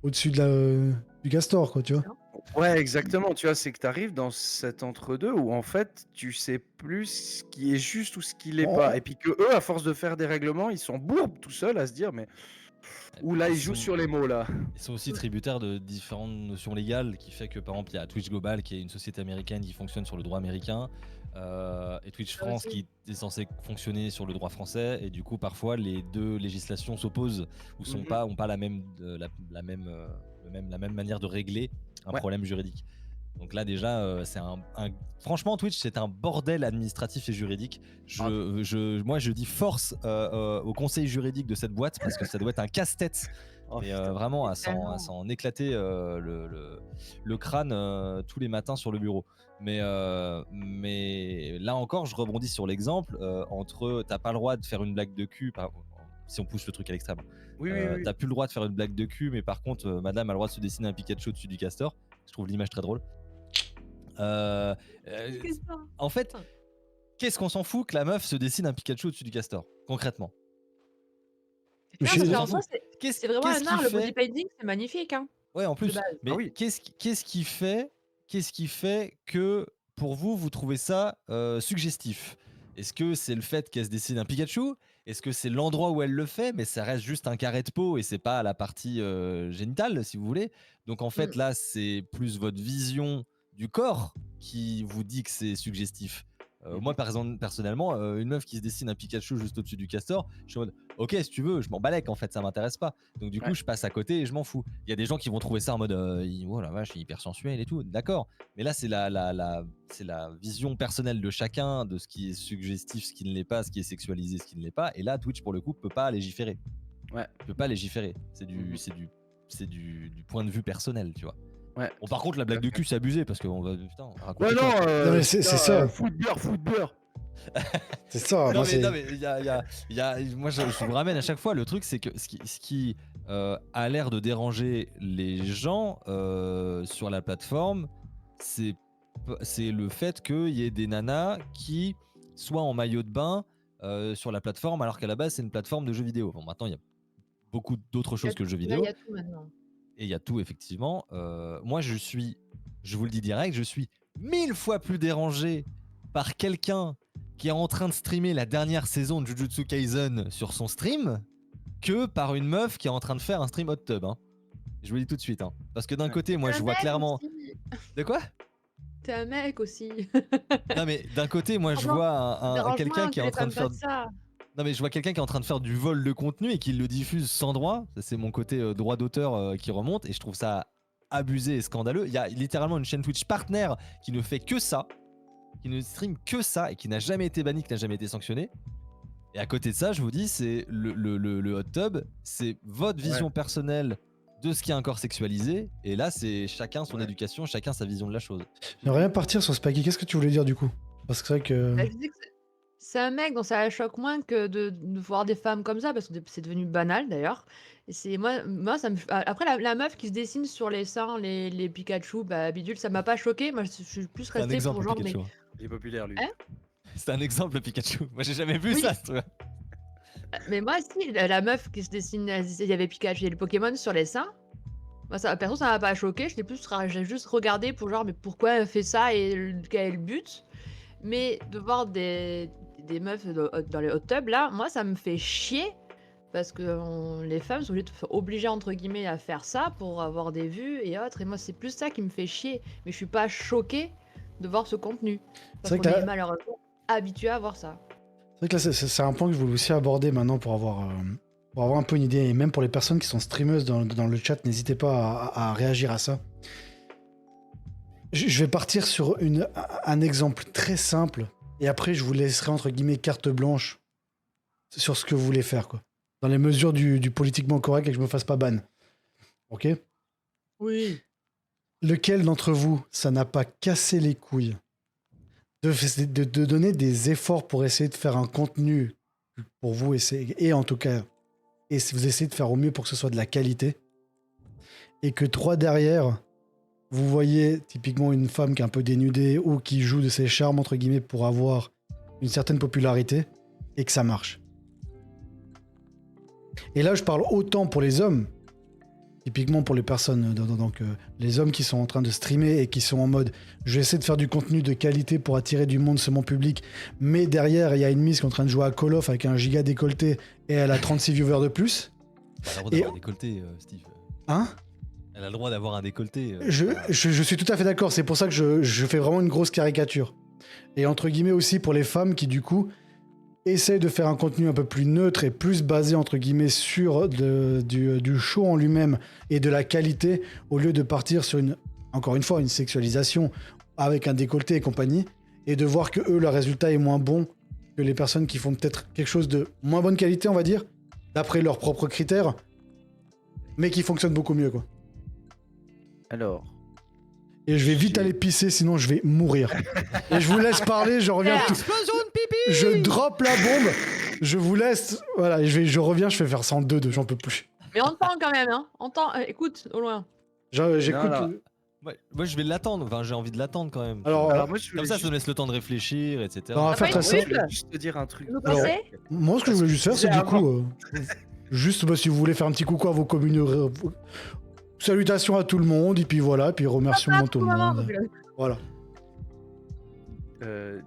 au-dessus du castor, quoi, tu vois. Ouais, exactement, tu vois? C'est que tu arrives dans cet entre-deux où en fait, tu sais plus ce qui est juste ou ce qui l'est Oh. pas et puis qu'eux, à force de faire des règlements, ils sont bourbes tout seuls à se dire: «Mais Ouh là, il joue sur les mots là. Ils sont aussi tributaires de différentes notions légales qui fait que par exemple il y a Twitch Global qui est une société américaine qui fonctionne sur le droit américain et Twitch Ça France aussi. qui est censé fonctionner sur le droit français et du coup parfois les deux législations s'opposent ou sont Mhm. ont pas la même la même manière de régler un Ouais. problème juridique. Donc là déjà c'est franchement Twitch c'est un bordel administratif et juridique. Moi je dis force au conseil juridique de cette boîte parce que ça doit être un casse-tête. Oh, Mais putain. vraiment à Tellement. s'en éclater le crâne tous les matins sur le bureau. Mais là encore, je rebondis sur l'exemple entre t'as pas le droit de faire une blague de cul, si on pousse le truc à l'extrême. Oui, oui. T'as plus le droit de faire une blague de cul, mais par contre, madame a le droit de se dessiner un Pikachu au-dessus du castor. Je trouve l'image très drôle. Qu'est-ce que c'est ça En fait, qu'est-ce qu'on s'en fout que la meuf se dessine un Pikachu au-dessus du castor, concrètement? Mais Non, je- parce qu'en s'en soi, fout. c'est vraiment un Qu'est-ce art, qui le fait body painting, c'est magnifique, hein, Ouais, en de plus. base. Mais Ah oui. qu'est-ce qui fait que pour vous trouvez ça suggestif? Est-ce que c'est le fait qu'elle se dessine un Pikachu? Est-ce que c'est l'endroit où elle le fait, mais ça reste juste un carré de peau et c'est pas la partie génitale, si vous voulez? Donc en fait, Mm. là, c'est plus votre vision du corps qui vous dit que c'est suggestif. Moi, par exemple, personnellement, une meuf qui se dessine un Pikachu juste au-dessus du castor, je suis en mode, ok, si tu veux, je m'en balèque en fait, ça m'intéresse pas. Donc du coup, Ouais. je passe à côté et je m'en fous. Il y a des gens qui vont trouver ça en mode, oh la vache, il est hyper sensuel et tout, d'accord. Mais là, c'est c'est la vision personnelle de chacun, de ce qui est suggestif, ce qui ne l'est pas, ce qui est sexualisé, ce qui ne l'est pas. Et là, Twitch, pour le coup, peut pas légiférer. Ouais. Peut pas légiférer. C'est Mhm. du point de vue personnel, tu vois. Ouais. Bon, par contre, la blague de cul, c'est abusé parce qu'on va, putain, on va raconter Ouais, quoi. non, Non, mais c'est putain, ça. Foot beurre. C'est ça. Non moi, mais, c'est- non, mais moi je vous ramène à chaque fois le truc, c'est que ce qui a l'air de déranger les gens sur la plateforme, c'est le fait qu'il y ait des nanas qui soient en maillot de bain sur la plateforme alors qu'à la base c'est une plateforme de jeux vidéo. Bon, maintenant il y a beaucoup d'autres choses que le jeu Là, il vidéo y a tout maintenant. et il y a tout effectivement. Moi je vous le dis direct, je suis 1000 fois plus dérangé par quelqu'un qui est en train de streamer la dernière saison de Jujutsu Kaisen sur son stream que par une meuf qui est en train de faire un stream hot tub. Hein. Je vous le dis tout de suite. Hein. Parce que d'un Ouais. côté, moi T'es je un vois mec clairement. aussi. De quoi? T'es un mec aussi. Non mais d'un côté, moi je Pardon, vois quelqu'un dérange-moi qui est que en les train femmes de faire. fassent ça. Non mais je vois quelqu'un qui est en train de faire du vol de contenu et qui le diffuse sans droit. Ça, c'est mon côté droit d'auteur qui remonte et je trouve ça abusé et scandaleux. Il y a littéralement une chaîne Twitch partenaire qui ne fait que ça, qui ne stream que ça et qui n'a jamais été banni, qui n'a jamais été sanctionné. Et à côté de ça, je vous dis, c'est le hot tub, c'est votre vision personnelle de ce qui est un corps sexualisé. Et là, c'est chacun son éducation, chacun sa vision de la chose. J'aimerais bien partir sur Spaggy. Qu'est-ce que tu voulais dire du coup? Parce que c'est vrai que. Bah, je dis que c'est un mec, donc ça la choque moins que de voir des femmes comme ça, parce que c'est devenu banal d'ailleurs. Et c'est moi ça me. Après, la meuf qui se dessine sur les seins, les Pikachu, bah, bidule, ça m'a pas choqué. Moi, je suis plus C'est un restée exemple, pour genre, mais. Pikachu. Hein. Il est populaire, lui. Hein C'est un exemple, Pikachu. Moi, j'ai jamais vu Oui. ça, tu vois. Mais moi, si, la meuf qui se dessine, il y avait Pikachu et le Pokémon sur les seins. Moi, ça, perso, ça m'a pas choqué. J'ai juste regardé pour genre, mais pourquoi elle fait ça et quel est le but? Mais de voir des meufs dans les hot tubs, là, moi, ça me fait chier. Parce que les femmes sont obligées, entre guillemets, à faire ça pour avoir des vues et autres. Et moi, c'est plus ça qui me fait chier. Mais je suis pas choquée de voir ce contenu. Parce C'est vrai qu'on que est là- malheureusement habitué à voir ça. C'est vrai que là, c'est un point que je voulais aussi aborder maintenant pour avoir un peu une idée. Et même pour les personnes qui sont streameuses dans le chat, n'hésitez pas à réagir à ça. Je vais partir sur un exemple très simple. Et après, je vous laisserai, entre guillemets, carte blanche sur ce que vous voulez faire, quoi. Dans les mesures du politiquement correct et que je me fasse pas ban. Ok? Oui. Lequel d'entre vous, ça n'a pas cassé les couilles de donner des efforts pour essayer de faire un contenu pour vous et en tout cas, et vous essayez de faire au mieux pour que ce soit de la qualité, et que 3 derrière, vous voyez typiquement une femme qui est un peu dénudée ou qui joue de ses charmes, entre guillemets, pour avoir une certaine popularité, et que ça marche. Et là, je parle autant pour les hommes, typiquement pour les personnes, donc les hommes qui sont en train de streamer et qui sont en mode je vais essayer de faire du contenu de qualité pour attirer du monde sur mon public, mais derrière il y a une miss qui est en train de jouer à Call of avec un giga décolleté et elle a 36 viewers de plus. Elle a le droit Et- d'avoir un décolleté, Steve. Hein? Elle a le droit d'avoir un décolleté. Je suis tout à fait d'accord, c'est pour ça que je fais vraiment une grosse caricature. Et entre guillemets aussi pour les femmes qui du coup essayent de faire un contenu un peu plus neutre et plus basé entre guillemets sur du show en lui-même et de la qualité, au lieu de partir sur encore une fois, une sexualisation avec un décolleté et compagnie, et de voir que eux, leur résultat est moins bon que les personnes qui font peut-être quelque chose de moins bonne qualité, on va dire, d'après leurs propres critères, mais qui fonctionne beaucoup mieux, quoi. Alors, Et je vais vite J'ai- aller pisser, sinon je vais mourir. Et je vous laisse parler, je reviens tout. Explosion de pipi. Je drop la bombe, je vous laisse. Voilà, et je reviens, je vais faire ça en 2-2, j'en peux plus. Mais on entend quand même, hein. Écoute, au loin. J'écoute. Non, Moi, je vais l'attendre. Enfin, j'ai envie de l'attendre quand même. Alors, alors moi, je Comme voulais ça, ça juste- nous laisse le temps de réfléchir, etc. on va T'as faire pas très une simple. triple je voulais juste te dire un truc. Vous Alors, pensez Moi, ce que je voulais juste faire, c'est J'ai du un coup. Juste si vous voulez faire un petit coucou à vos communes. Salutations à tout le monde, et puis voilà, et puis remerciements à tout le monde. Voilà.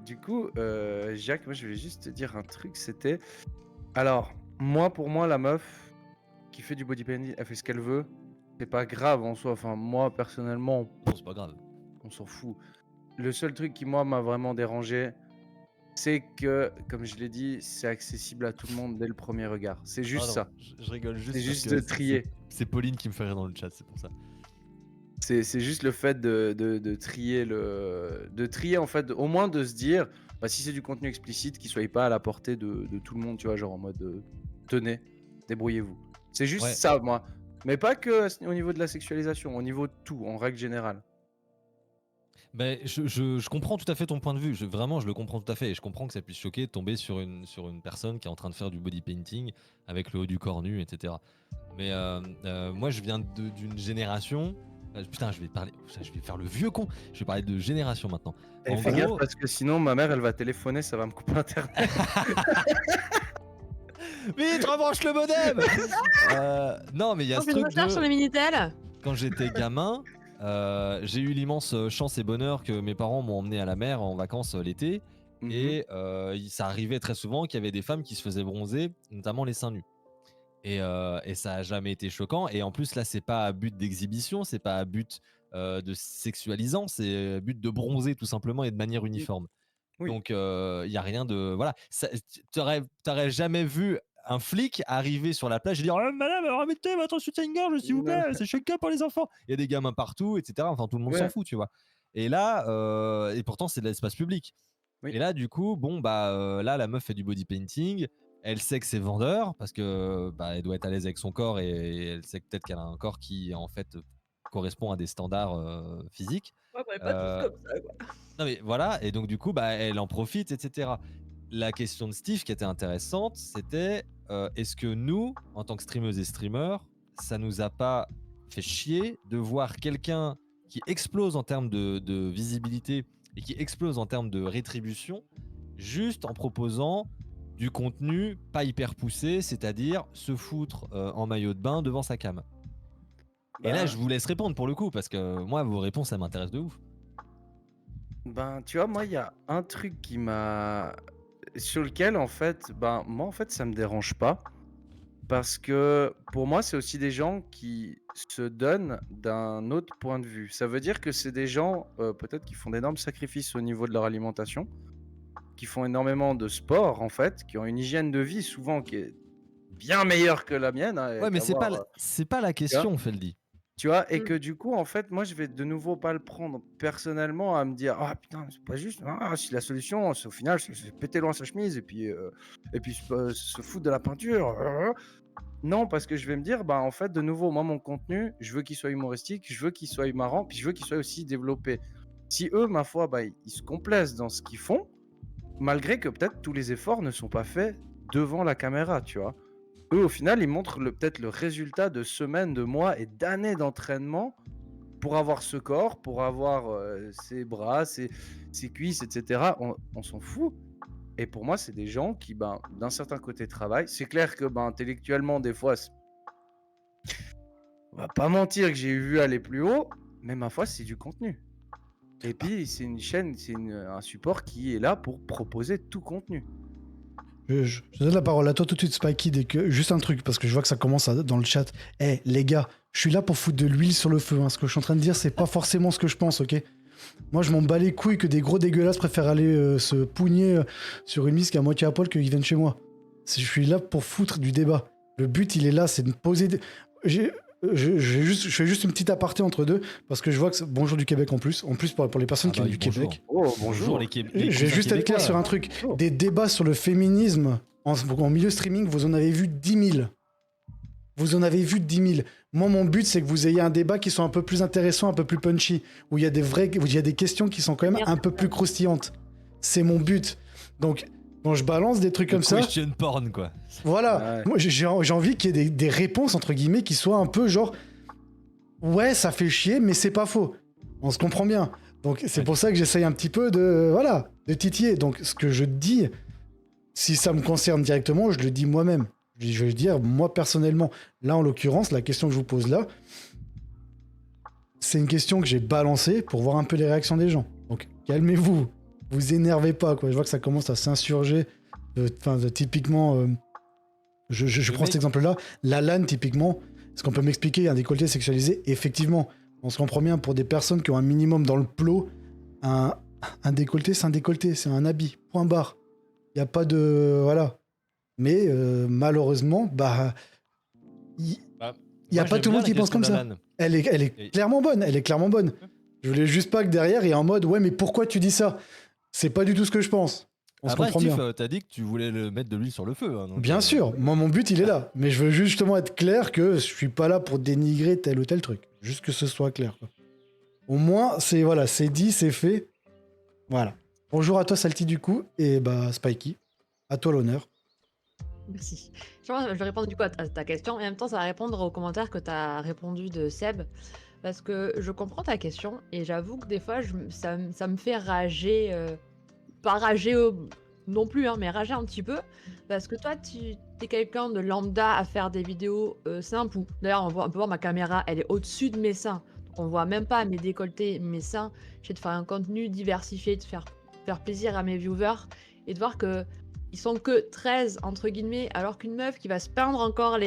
Du coup, Jacques, moi je voulais juste te dire un truc, c'était... Alors, pour moi, la meuf qui fait du bodybuilding, elle fait ce qu'elle veut, c'est pas grave en soi. Enfin, moi, personnellement, Bon, c'est pas grave. on s'en fout. Le seul truc qui, moi, m'a vraiment dérangé, c'est que, comme je l'ai dit, c'est accessible à tout le monde dès le premier regard. C'est juste Ah non, ça. Je rigole juste. C'est parce juste que de trier. C'est Pauline qui me fait rire dans le chat, c'est pour ça. C'est juste le fait de trier de trier en fait, au moins de se dire, bah, si c'est du contenu explicite, qu'il soit pas à la portée de tout le monde, tu vois, genre en mode tenez, débrouillez-vous. C'est juste Ouais. ça, moi. Mais pas que au niveau de la sexualisation, au niveau de tout, en règle générale. Ben, je comprends tout à fait ton point de vue. Vraiment, je le comprends tout à fait. Et je comprends que ça puisse choquer de tomber sur une personne qui est en train de faire du body painting avec le haut du corps nu, etc. Mais moi, je viens d'une génération. Putain, je vais faire le vieux con. Je vais parler de génération maintenant. Et En fais gros- gaffe parce que sinon ma mère elle va téléphoner, ça va me couper internet. Vite, rebranche le modem. Non, mais il y a On ce fait une truc recherche sur de... les Minitel. Quand j'étais gamin, j'ai eu l'immense chance et bonheur que mes parents m'ont emmené à la mer en vacances l'été. Mhm. Et ça arrivait très souvent qu'il y avait des femmes qui se faisaient bronzer, notamment les seins nus. Et ça a jamais été choquant. Et en plus, là, c'est pas à but d'exhibition, c'est pas à but de sexualisant, c'est à but de bronzer tout simplement et de manière uniforme. Oui. Donc, il y a rien de... Voilà. T'aurais jamais vu un flic arriver sur la plage et dire Madame, remettez votre soutien-gorge, s'il vous plaît, c'est choquant pour les enfants. Il y a des gamins partout, etc. Enfin, tout le monde s'en Ouais. fout, tu vois. Et là, et pourtant, c'est de l'espace public. Oui. Et là, du coup, bon, bah, là, la meuf fait du body painting. Elle sait que c'est vendeur parce que bah, elle doit être à l'aise avec son corps et elle sait peut-être qu'elle a un corps qui, en fait, correspond à des standards physiques. Ouais, bah, pas tous comme ça, quoi. Non, mais voilà. Et donc, du coup, bah, elle en profite, etc. La question de Steve qui était intéressante, c'était est-ce que nous, en tant que streameuses et streamers, ça nous a pas fait chier de voir quelqu'un qui explose en termes de visibilité et qui explose en termes de rétribution, juste en proposant du contenu pas hyper poussé, c'est-à-dire se foutre en maillot de bain devant sa cam. Et là, je vous laisse répondre pour le coup, parce que moi, vos réponses, ça m'intéresse de ouf. Ben, tu vois, moi, il y a un truc qui m'a... Sur lequel, en fait, ben, moi, en fait, ça me dérange pas. Parce que, pour moi, c'est aussi des gens qui se donnent d'un autre point de vue. Ça veut dire que c'est des gens, peut-être, qui font d'énormes sacrifices au niveau de leur alimentation, qui font énormément de sport, en fait, qui ont une hygiène de vie, souvent, qui est bien meilleure que la mienne. Hein, Ouais, mais c'est d'avoir, pas la question, Feldy. tu vois, et Mm. que du coup, en fait, moi, je vais de nouveau pas le prendre personnellement à me dire, ah putain, c'est pas juste. Ah, si la solution, c'est au final, c'est péter loin sa chemise et puis se foutre de la peinture. Non, parce que je vais me dire, bah en fait, de nouveau, moi, mon contenu, je veux qu'il soit humoristique, je veux qu'il soit marrant, puis je veux qu'il soit aussi développé. Si eux, ma foi, bah, ils se complaisent dans ce qu'ils font, malgré que peut-être tous les efforts ne sont pas faits devant la caméra, tu vois. Eux, au final, ils montrent peut-être le résultat de semaines, de mois et d'années d'entraînement pour avoir ce corps, pour avoir ses bras, ses cuisses, etc. On s'en fout. Et pour moi, c'est des gens qui, ben, d'un certain côté, travaillent. C'est clair que, ben, intellectuellement, des fois, on va pas mentir que j'ai vu aller plus haut, mais ma foi, c'est du contenu. Et puis, c'est une chaîne, un support qui est là pour proposer tout contenu. Je donne la parole à toi tout de suite, Spikey, juste un truc, parce que je vois que ça commence dans le chat. Les gars, je suis là pour foutre de l'huile sur le feu. Ce que je suis en train de dire, c'est pas forcément ce que je pense, ok? Moi, je m'en bats les couilles que des gros dégueulasses préfèrent aller se pougner sur une mise qui est à moitié à poil qu'ils viennent chez moi. Je suis là pour foutre du débat. Le but, il est là, c'est de me poser... Je fais juste une petite aparté entre deux, parce que je vois que bonjour du Québec en plus pour les personnes qui viennent du Québec. Oh, Bonjour les Je vais juste être clair sur un truc. Des débats sur le féminisme en milieu streaming, vous en avez vu 10 000. Vous en avez vu 10 000. Moi, mon but, c'est que vous ayez un débat qui soit un peu plus intéressant, un peu plus punchy, où il y a des questions qui sont quand même un peu plus croustillantes. C'est mon but. Donc, quand je balance des trucs comme ça... Question porn, quoi. Voilà. Ouais. Moi, j'ai envie qu'il y ait des réponses, entre guillemets, qui soient un peu genre... Ouais, ça fait chier, mais c'est pas faux. On se comprend bien. Donc, c'est pour ça que j'essaye un petit peu de titiller. Donc, ce que je dis, si ça me concerne directement, je le dis moi-même. Je vais dire, moi, personnellement. Là, en l'occurrence, la question que je vous pose là, c'est une question que j'ai balancée pour voir un peu les réactions des gens. Donc, calmez-vous. Vous énervez pas, quoi. Je vois que ça commence à s'insurger. Typiquement, je prends cet exemple-là. La LAN, typiquement, est-ce qu'on peut m'expliquer un décolleté sexualisé? Effectivement, on se comprend bien pour des personnes qui ont un minimum dans le plot. Un décolleté, c'est un décolleté, c'est un habit. Point barre. Il n'y a pas de... Voilà. Mais malheureusement, il n'y a pas tout le monde qui pense comme ça. Elle est clairement bonne. Elle est clairement bonne. Je voulais juste pas que derrière, il y ait en mode, ouais, mais pourquoi tu dis ça? C'est pas du tout ce que je pense. On se comprend bien. T'as dit que tu voulais mettre de l'huile sur le feu. Donc, bien sûr, moi mon but il est là. Mais je veux justement être clair que je suis pas là pour dénigrer tel ou tel truc. Juste que ce soit clair, quoi. Au moins, c'est dit, c'est fait. Voilà. Bonjour à toi, Salty, du coup. Et Spikey, à toi l'honneur. Merci. Je vais répondre du coup à ta question et en même temps ça va répondre aux commentaires que tu as répondu de Seb parce que je comprends ta question et j'avoue que des fois ça me fait rager, pas rager non plus hein, mais rager un petit peu parce que toi tu es quelqu'un de lambda à faire des vidéos simples où d'ailleurs on peut voir ma caméra elle est au-dessus de mes seins donc on voit même pas mes décolletés mes seins. J'ai de faire un contenu diversifié, de faire plaisir à mes viewers et de voir que ils sont que 13 entre guillemets, alors qu'une meuf qui va se peindre encore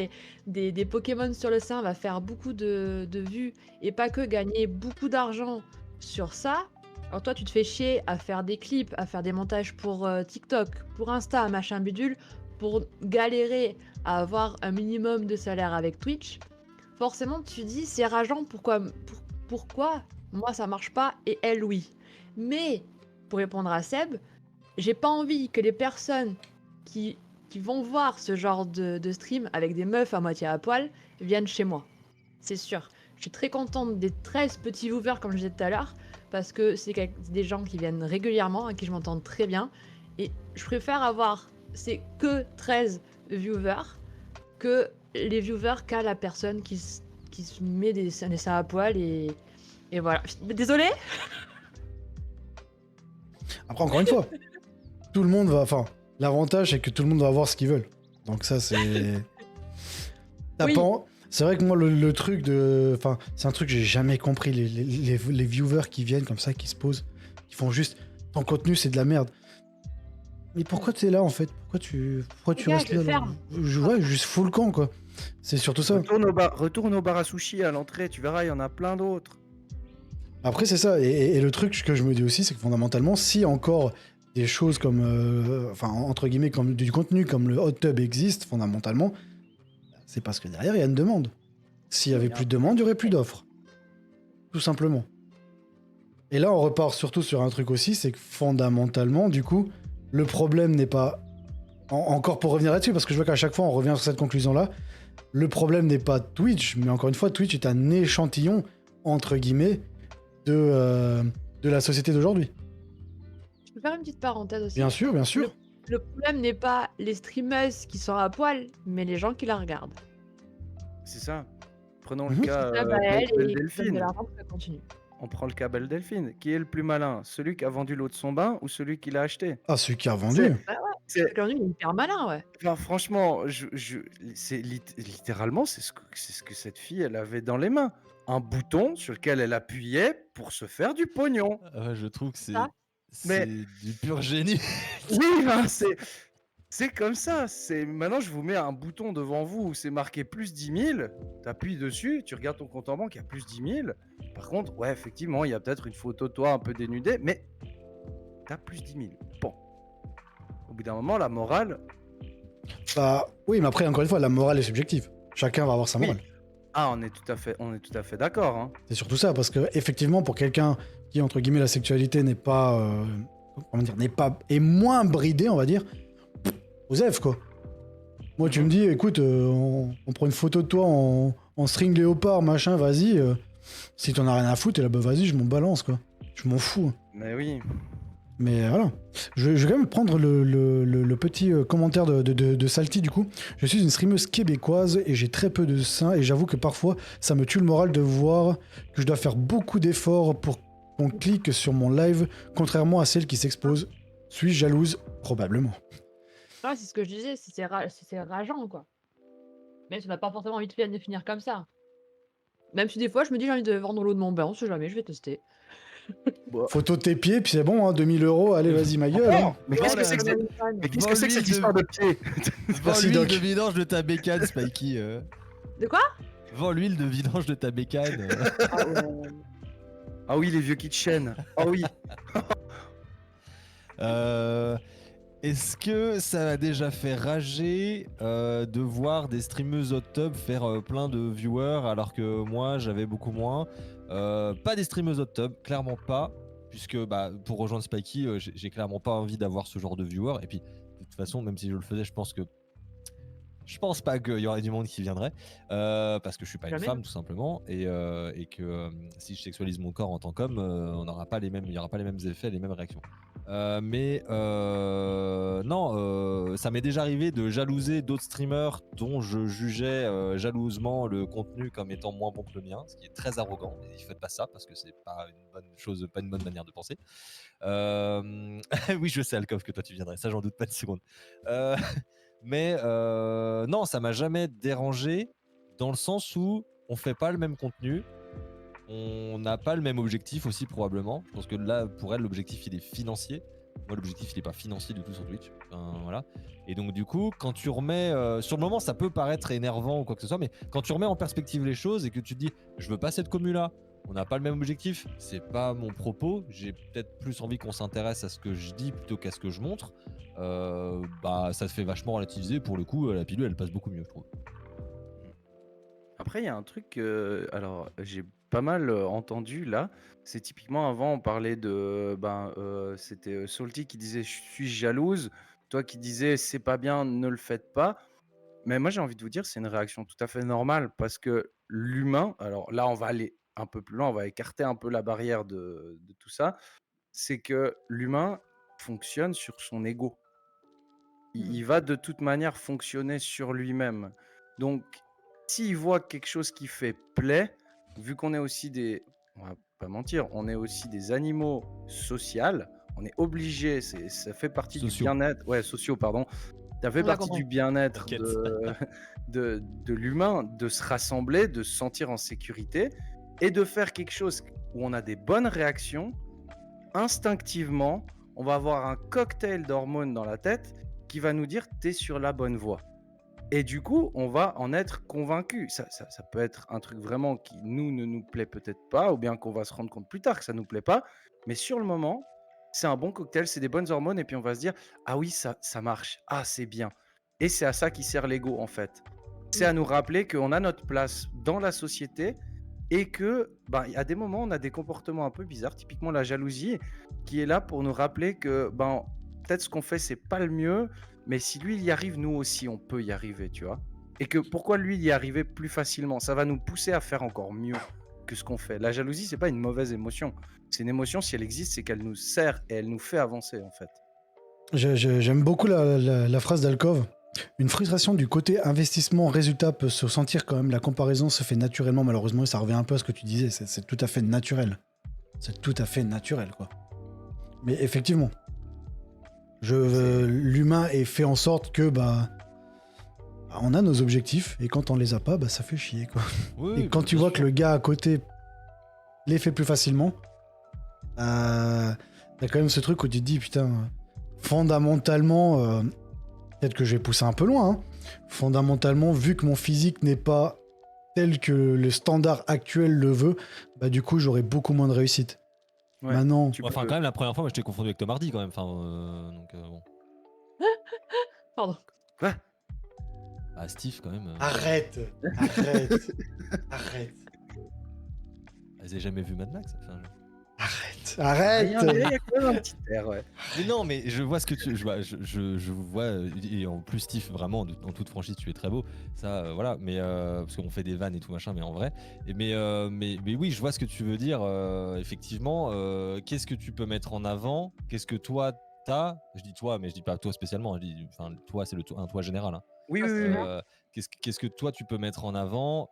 des Pokémon sur le sein va faire beaucoup de vues et pas que gagner beaucoup d'argent sur ça. Alors toi tu te fais chier à faire des clips, à faire des montages pour TikTok, pour Insta, machin bidule, pour galérer à avoir un minimum de salaire avec Twitch. Forcément tu dis c'est rageant, pourquoi moi ça marche pas et elle oui. Mais pour répondre à Seb, j'ai pas envie que les personnes qui vont voir ce genre de stream avec des meufs à moitié à poil viennent chez moi. C'est sûr. Je suis très contente des 13 petits viewers, comme je disais tout à l'heure, parce que c'est des gens qui viennent régulièrement, à qui je m'entends très bien. Et je préfère avoir c'est que 13 viewers que les viewers qu'à la personne qui se met des seins à poil et voilà. Désolée. Après, encore une fois, tout le monde va... Enfin, l'avantage, c'est que tout le monde va voir ce qu'ils veulent. Donc ça, c'est... Oui. C'est vrai que moi, le truc de... Enfin, c'est un truc que j'ai jamais compris. Les viewers qui viennent comme ça, qui se posent, qui font juste... Ton contenu, c'est de la merde. Mais pourquoi tu es là, en fait? Pourquoi tu restes là? Ouais, juste full camp, quoi. C'est surtout ça. Retourne au bar à sushi à l'entrée, tu verras, il y en a plein d'autres. Après, c'est ça. Et le truc que je me dis aussi, c'est que fondamentalement, si encore des choses comme, entre guillemets, comme du contenu, comme le hot tub existe, fondamentalement, c'est parce que derrière, il y a une demande. S'il y avait plus de demande, il y aurait plus d'offres. Tout simplement. Et là, on repart surtout sur un truc aussi, c'est que fondamentalement, du coup, le problème n'est pas... Encore pour revenir là-dessus, parce que je vois qu'à chaque fois, on revient sur cette conclusion-là, le problème n'est pas Twitch, mais encore une fois, Twitch est un échantillon, entre guillemets, de la société d'aujourd'hui. Je peux faire une petite parenthèse aussi. Bien sûr, bien sûr. Le problème n'est pas les streameuses qui sont à poil, mais les gens qui la regardent. C'est ça. Prenons le cas elle Belle et Delphine. de l'argent que ça continue. On prend le cas Belle Delphine. Qui est le plus malin? Celui qui a vendu l'eau de son bain ou celui qui l'a acheté? Ah, celui qui a vendu. C'est- Aujourd'hui, il est hyper malin, ouais. Enfin, franchement, c'est littéralement c'est ce que cette fille elle avait dans les mains. Un bouton sur lequel elle appuyait pour se faire du pognon. Je trouve que c'est Ça. Mais- du pur génie. Oui, hein, c'est C'est comme ça. Maintenant, je vous mets un bouton devant vous où c'est marqué plus 10 000. Tu appuies dessus, tu regardes ton compte en banque, il y a plus 10 000. Par contre, ouais, effectivement, il y a peut-être une photo de toi un peu dénudée, mais tu as plus 10 000. Bon. Au bout d'un moment, la morale. Bah, oui, mais après, encore une fois, la morale est subjective. Chacun va avoir sa Oui. morale. Ah, on est tout à fait d'accord. Hein. C'est surtout ça, parce que effectivement, pour quelqu'un qui, entre guillemets, la sexualité n'est pas, comment dire, est moins bridée, on va dire, Osef, quoi. Moi, tu me dis, écoute, on prend une photo de toi en string léopard, machin, vas-y. Si t'en as rien à foutre, et là, bah vas-y, je m'en balance, quoi. Je m'en fous. Mais oui. Mais voilà. Je vais quand même prendre le petit commentaire de Salty, du coup. Je suis une streameuse québécoise et j'ai très peu de seins, et j'avoue que parfois, ça me tue le moral de voir que je dois faire beaucoup d'efforts pour qu'on clique sur mon live, contrairement à celle qui s'expose. Suis-je jalouse? Probablement. Ah, c'est ce que je disais, c'est rageant, quoi. Mais ça n'a pas forcément envie de finir comme ça. Même si des fois, je me dis, j'ai envie de vendre l'eau de mon bain, on sait jamais, je vais tester. Bon. Photo de tes pieds, puis c'est bon, hein, 2 000 €, allez, vas-y, ma gueule. Hein. Mais qu'est-ce que c'est que cette histoire de pied? Merci, Vends l'huile Doc. de vidange de ta bécane, Spikey. De quoi? Vends l'huile de vidange de ta bécane. Ah oui, les vieux kitchen. Ah oui. Est-ce que ça a déjà fait rager de voir des streameuses hot tub faire plein de viewers alors que moi j'avais beaucoup moins? Pas des streameuses hot tub, clairement pas, puisque bah, pour rejoindre Spikey, j'ai clairement pas envie d'avoir ce genre de viewers. Et puis de toute façon, même si je le faisais, je pense pas qu'il y aurait du monde qui viendrait, parce que je suis pas une Jamais. femme tout simplement, et que si je sexualise mon corps en tant qu'homme, on n'aura pas les mêmes, il y aura pas les mêmes effets, les mêmes réactions. Non, ça m'est déjà arrivé de jalouser d'autres streamers dont je jugeais jalousement le contenu comme étant moins bon que le mien, ce qui est très arrogant. Et faites pas ça parce que c'est pas une bonne chose, pas une bonne manière de penser. Oui, je sais, Alkov, que toi tu viendrais, ça j'en doute pas une seconde. Mais non, ça m'a jamais dérangé dans le sens où on fait pas le même contenu, on n'a pas le même objectif aussi probablement. Je pense que là, pour elle, l'objectif il est financier. Moi, l'objectif il est pas financier du tout sur Twitch. Enfin, voilà. Et donc du coup, quand tu remets, sur le moment, ça peut paraître énervant ou quoi que ce soit, mais quand tu remets en perspective les choses et que tu te dis, je veux pas cette commu là. On n'a pas le même objectif, c'est pas mon propos. J'ai peut-être plus envie qu'on s'intéresse à ce que je dis plutôt qu'à ce que je montre. Bah, ça se fait vachement relativiser. Pour le coup, la pilule, elle passe beaucoup mieux, je trouve. Après, il y a un truc, alors j'ai pas mal entendu là. C'est typiquement avant, on parlait de. C'était Salty qui disait je suis jalouse. Toi qui disais c'est pas bien, ne le faites pas. Mais moi, j'ai envie de vous dire, c'est une réaction tout à fait normale parce que l'humain, alors là, on va aller un peu plus loin, on va écarter un peu la barrière de tout ça. C'est que l'humain fonctionne sur son ego. Il va de toute manière fonctionner sur lui-même. Donc, s'il voit quelque chose qui fait plaît, vu qu'on est aussi on va pas mentir, on est aussi des animaux sociaux, on est obligé, ça fait partie Sociaux. du bien-être, ouais, sociaux, pardon, ça fait On a partie compris. du bien-être T'inquiète. de l'humain, de se rassembler, de se sentir en sécurité et de faire quelque chose où on a des bonnes réactions. Instinctivement, on va avoir un cocktail d'hormones dans la tête qui va nous dire t'es sur la bonne voie. Et du coup, on va en être convaincu. Ça peut être un truc vraiment qui ne nous plaît peut-être pas, ou bien qu'on va se rendre compte plus tard que ça nous plaît pas. Mais sur le moment, c'est un bon cocktail, c'est des bonnes hormones, et puis on va se dire ah oui, ça marche, ah c'est bien. Et c'est à ça qui sert l'ego en fait. C'est à nous rappeler qu'on a notre place dans la société et que, à des moments, on a des comportements un peu bizarres, typiquement la jalousie, qui est là pour nous rappeler que, peut-être ce qu'on fait, c'est pas le mieux, mais si lui, il y arrive, nous aussi, on peut y arriver, tu vois. Et que pourquoi lui, il y arrivait plus facilement? Ça va nous pousser à faire encore mieux que ce qu'on fait. La jalousie, c'est pas une mauvaise émotion. C'est une émotion, si elle existe, c'est qu'elle nous sert et elle nous fait avancer, en fait. J'aime beaucoup la phrase d'Alkov. Une frustration du côté investissement-résultat peut se sentir quand même. La comparaison se fait naturellement, malheureusement, et ça revient un peu à ce que tu disais. C'est tout à fait naturel. C'est tout à fait naturel, quoi. Mais effectivement, l'humain est fait en sorte que on a nos objectifs, et quand on les a pas, ça fait chier, quoi. Oui, Et quand tu vois que le gars à côté les fait plus facilement, t'as quand même ce truc où tu te dis, putain, fondamentalement, peut-être que je vais pousser un peu loin, hein. Fondamentalement, vu que mon physique n'est pas tel que le standard actuel le veut, bah du coup, j'aurai beaucoup moins de réussite. Ouais, Maintenant, tu Enfin, peux- quand même, la première fois, moi, je t'ai confondu avec Tom Hardy quand même. Enfin, donc, bon. Pardon. Quoi? Ah, Steve, quand même. arrête. Vous avez jamais vu Mad Max? Enfin, Rien, mais il y Arrête. a quand même un petit air, ouais. Mais non, mais je vois ce que tu. Je vois. Et en plus, Steve, vraiment, en toute franchise, tu es très beau. Ça, voilà. Mais. Parce qu'on fait des vannes et tout machin, mais en vrai. Mais oui, je vois ce que tu veux dire. Effectivement, qu'est-ce que tu peux mettre en avant? Qu'est-ce que toi, t'as? Je dis toi, mais je dis pas toi spécialement. Je dis. Enfin, toi, c'est un toi général. Hein. Oui, Ah, oui, c'est oui. vrai. Qu'est-ce que toi, tu peux mettre en avant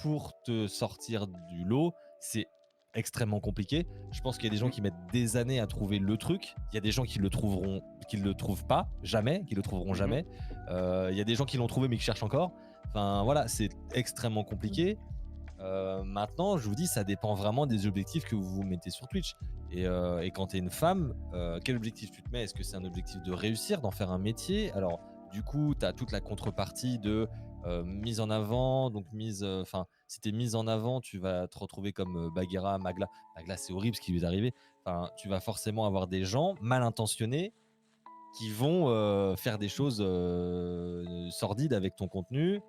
pour te sortir du lot? C'est extrêmement compliqué. Je pense qu'il y a des gens qui mettent des années à trouver le truc. Il y a des gens qui le trouvent pas, jamais, qui le trouveront jamais. Il y a des gens qui l'ont trouvé mais qui cherchent encore. Enfin voilà, c'est extrêmement compliqué. Maintenant, je vous dis, ça dépend vraiment des objectifs que vous vous mettez sur Twitch. Et quand tu es une femme, quel objectif tu te mets? Est-ce que c'est un objectif de réussir, d'en faire un métier? Alors, du coup, tu as toute la contrepartie de mise en avant. Donc, si tu es mise en avant, tu vas te retrouver comme Bagheera, Magla. Magla, c'est horrible ce qui lui est arrivé. Enfin, tu vas forcément avoir des gens mal intentionnés qui vont faire des choses sordides avec ton contenu.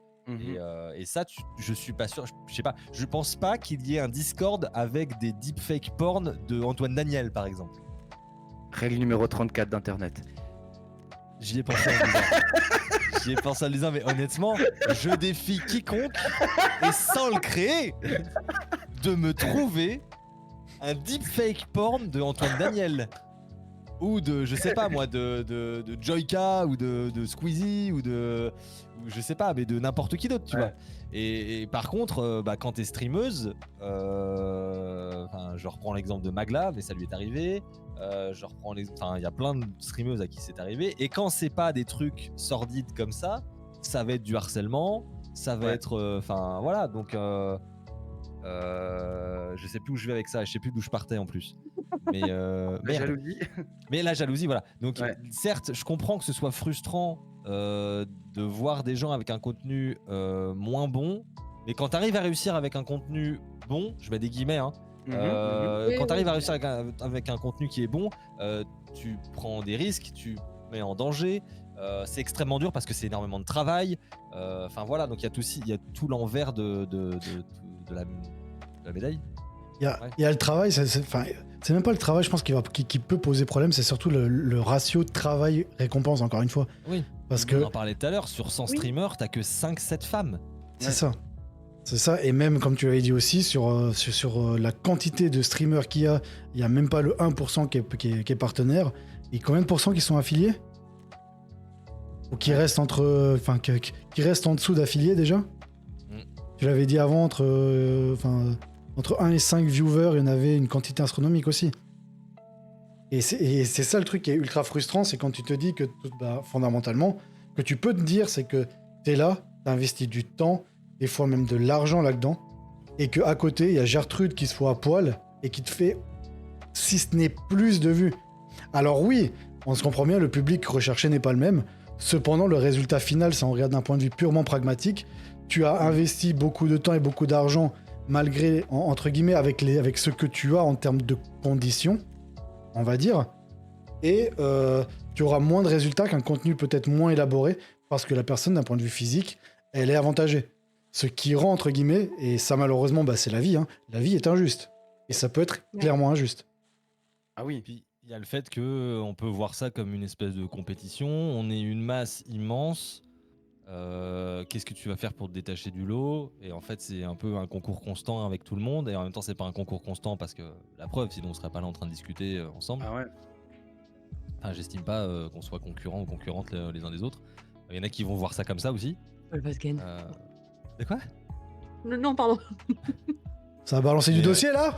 Et ça, je suis pas sûr. Je sais pas. Je pense pas qu'il y ait un Discord avec des deepfake porn de Antoine Daniel, par exemple. Règle numéro 34 d'Internet. J'y ai pensé en le disant, mais honnêtement, je défie quiconque, et sans le créer, de me trouver un deepfake porn de Antoine Daniel. Ou de, je sais pas moi, de Joyka, ou de Squeezie, ou je sais pas, mais de n'importe qui d'autre, tu vois. Et par contre, quand t'es streameuse, je reprends l'exemple de Magla, mais ça lui est arrivé. Il y a plein de streameuses à qui c'est arrivé. Et quand c'est pas des trucs sordides comme ça va être du harcèlement, ça va être, voilà. Donc, je sais plus où je vais avec ça, je sais plus d'où je partais en plus. Mais La merde. jalousie. Mais la jalousie, voilà. Donc, certes, je comprends que ce soit frustrant de voir des gens avec un contenu moins bon, mais quand tu arrives à réussir avec un contenu bon, je mets des guillemets, hein, quand tu arrives à réussir avec un contenu qui est bon, tu prends des risques, tu mets en danger. C'est extrêmement dur parce que c'est énormément de travail. Enfin voilà, donc il y a tout l'envers de la médaille. Il y a le travail, c'est même pas le travail, je pense, qui peut poser problème, c'est surtout le ratio travail-récompense, encore une fois. Oui, parce on que en parlait tout à l'heure, sur 100 streamers, t'as que 5-7 femmes. c'est ça. C'est ça, et même comme tu l'avais dit aussi, sur la quantité de streamers qu'il y a même pas le 1% qui est partenaire. Et combien de pourcents qui sont affiliés? Ou qui restent qui restent en dessous d'affiliés déjà? Tu l'avais dit avant, entre 1 et 5 viewers, il y en avait une quantité astronomique aussi. Et c'est ça le truc qui est ultra frustrant, c'est quand tu te dis que, fondamentalement, que tu peux te dire, c'est que t'es là, t'as investi du temps, des fois même de l'argent là-dedans, et qu'à côté, il y a Gertrude qui se fout à poil et qui te fait, si ce n'est plus de vues. Alors oui, on se comprend bien, le public recherché n'est pas le même. Cependant, le résultat final, si on regarde d'un point de vue purement pragmatique, tu as investi beaucoup de temps et beaucoup d'argent, malgré, entre guillemets, avec ce que tu as en termes de conditions, on va dire, et tu auras moins de résultats qu'un contenu peut-être moins élaboré, parce que la personne, d'un point de vue physique, elle est avantagée. Ce qui rend, entre guillemets, et ça malheureusement, c'est la vie, hein, la vie est injuste. Et ça peut être clairement injuste. Ah oui. Puis il y a le fait que on peut voir ça comme une espèce de compétition. On est une masse immense. Qu'est-ce que tu vas faire pour te détacher du lot? Et en fait, c'est un peu un concours constant avec tout le monde. Et en même temps, c'est pas un concours constant parce que la preuve, sinon on serait pas là en train de discuter ensemble. Ah ouais. Enfin, j'estime pas qu'on soit concurrents ou concurrentes les uns des autres. Il y en a qui vont voir ça comme ça aussi. De quoi? Non, pardon. Ça va balancer du dossier là?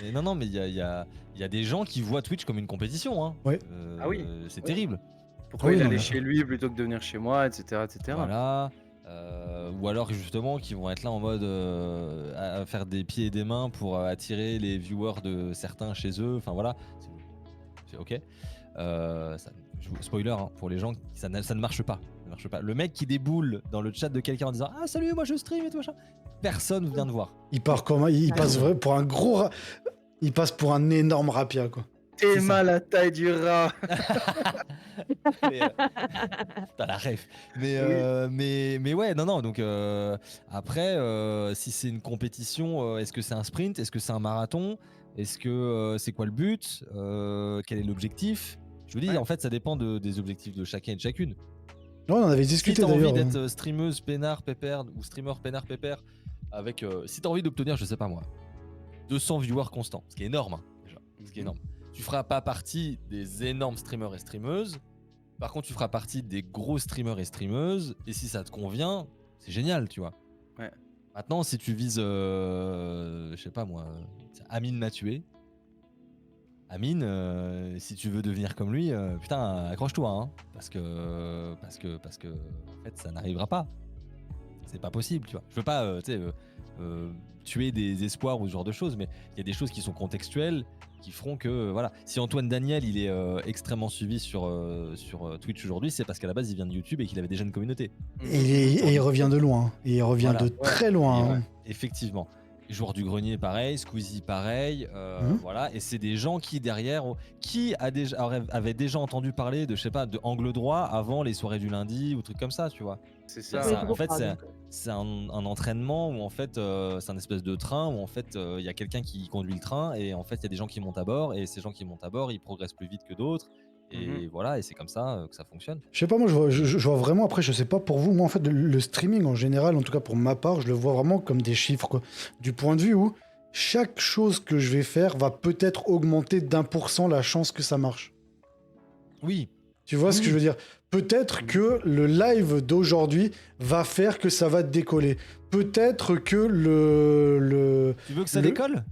Et non, mais il y a des gens qui voient Twitch comme une compétition. Hein. Ouais. Ah oui. C'est terrible. Pourquoi il non, allait mais- chez lui plutôt que de venir chez moi, etc. Voilà. Ou alors justement qui vont être là en mode à faire des pieds et des mains pour attirer les viewers de certains chez eux. Enfin voilà. C'est ok. spoiler hein, pour les gens, ça ne marche pas. Ça ne marche pas. Le mec qui déboule dans le chat de quelqu'un en disant ah salut, moi je stream et tout machin, personne vient de voir. Il part comme il passe vrai pour un gros il passe pour un énorme rapia quoi. T'es ça. mal la taille du rat. Mais, putain, la ref. Mais ouais, non. Donc après, si c'est une compétition, est-ce que c'est un sprint? Est-ce que c'est un marathon? Est-ce que c'est quoi le but? Quel est l'objectif? Je vous dis, Ouais. en fait, ça dépend des objectifs de chacun et de chacune. Ouais, on avait Si discuté t'as envie d'ailleurs. d'être streameuse peinard pépère ou streamer peinard pépère avec, si t'as envie d'obtenir, je sais pas moi, 200 viewers constants, ce qui est énorme, hein, déjà, ce qui est énorme. Tu feras pas partie des énormes streamers et streameuses. Par contre, tu feras partie des gros streamers et streameuses. Et si ça te convient, c'est génial, tu vois. Ouais. Maintenant, si tu vises, je sais pas moi, Amine m'a tué. Amine, si tu veux devenir comme lui, putain, accroche-toi, hein, parce que, en fait, ça n'arrivera pas. C'est pas possible, tu vois. Je veux pas, tuer des espoirs ou ce genre de choses, mais il y a des choses qui sont contextuelles, qui feront que, voilà. Si Antoine Daniel, il est extrêmement suivi sur Twitch aujourd'hui, c'est parce qu'à la base, il vient de YouTube et qu'il avait déjà une communauté. Et il revient de loin. Et il revient Voilà. de très loin. Et hein. ouais, effectivement. Joueur du grenier, pareil. Squeezie, pareil. Voilà. Et c'est des gens qui, derrière, avaient déjà entendu parler de, je sais pas, de angle droit avant les soirées du lundi ou trucs comme ça, tu vois. C'est C'est ça. ça. En fait, Ah, c'est donc, c'est un entraînement où en fait c'est un espèce de train où en fait il y a quelqu'un qui conduit le train et en fait il y a des gens qui montent à bord et ces gens qui montent à bord ils progressent plus vite que d'autres et voilà et c'est comme ça que ça fonctionne. Je sais pas, moi je vois vraiment, après je sais pas pour vous, moi en fait le streaming en général, en tout cas pour ma part, je le vois vraiment comme des chiffres quoi. Du point de vue où chaque chose que je vais faire va peut-être augmenter d'1% la chance que ça marche. Oui. Tu vois ce que je veux dire? Peut-être que le live d'aujourd'hui va faire que ça va décoller. Peut-être que Tu veux que ça Le- décolle?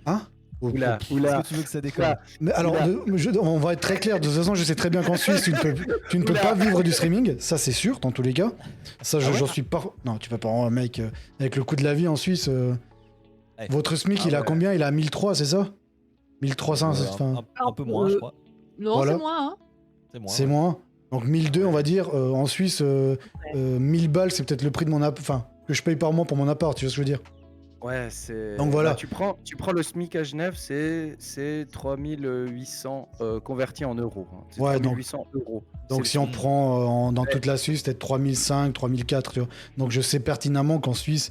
Hein? Oula, Est-ce oula. que tu veux que ça décolle? Oula. Mais alors, on va être très clair. De toute façon, je sais très bien qu'en Suisse, tu ne peux Oula. pas vivre du streaming. Ça, c'est sûr, dans tous les cas. Ça, Ah ouais j'en suis pas. Non, tu peux pas, oh, mec. Avec le coût de la vie en Suisse, Ouais. votre SMIC, Ah il a ouais. combien? Il a 1300, c'est ça? 1300, enfin, un peu moins je crois. Non, Voilà. c'est moins, hein. C'est moins. c'est ouais. moins. Donc 1002, on va dire. En Suisse, 1000 balles, c'est peut-être le prix de mon appart. Enfin, que je paye par mois pour mon appart, tu vois ce que je veux dire? Ouais, c'est. Donc voilà. Bah, tu prends le SMIC à Genève, c'est 3800 convertis en euros. Hein. C'est Ouais, donc- 3800 euros. Donc C'est si le on SMIC. prend dans toute la Suisse, peut-être 3005, 3004, tu vois. Donc je sais pertinemment qu'en Suisse,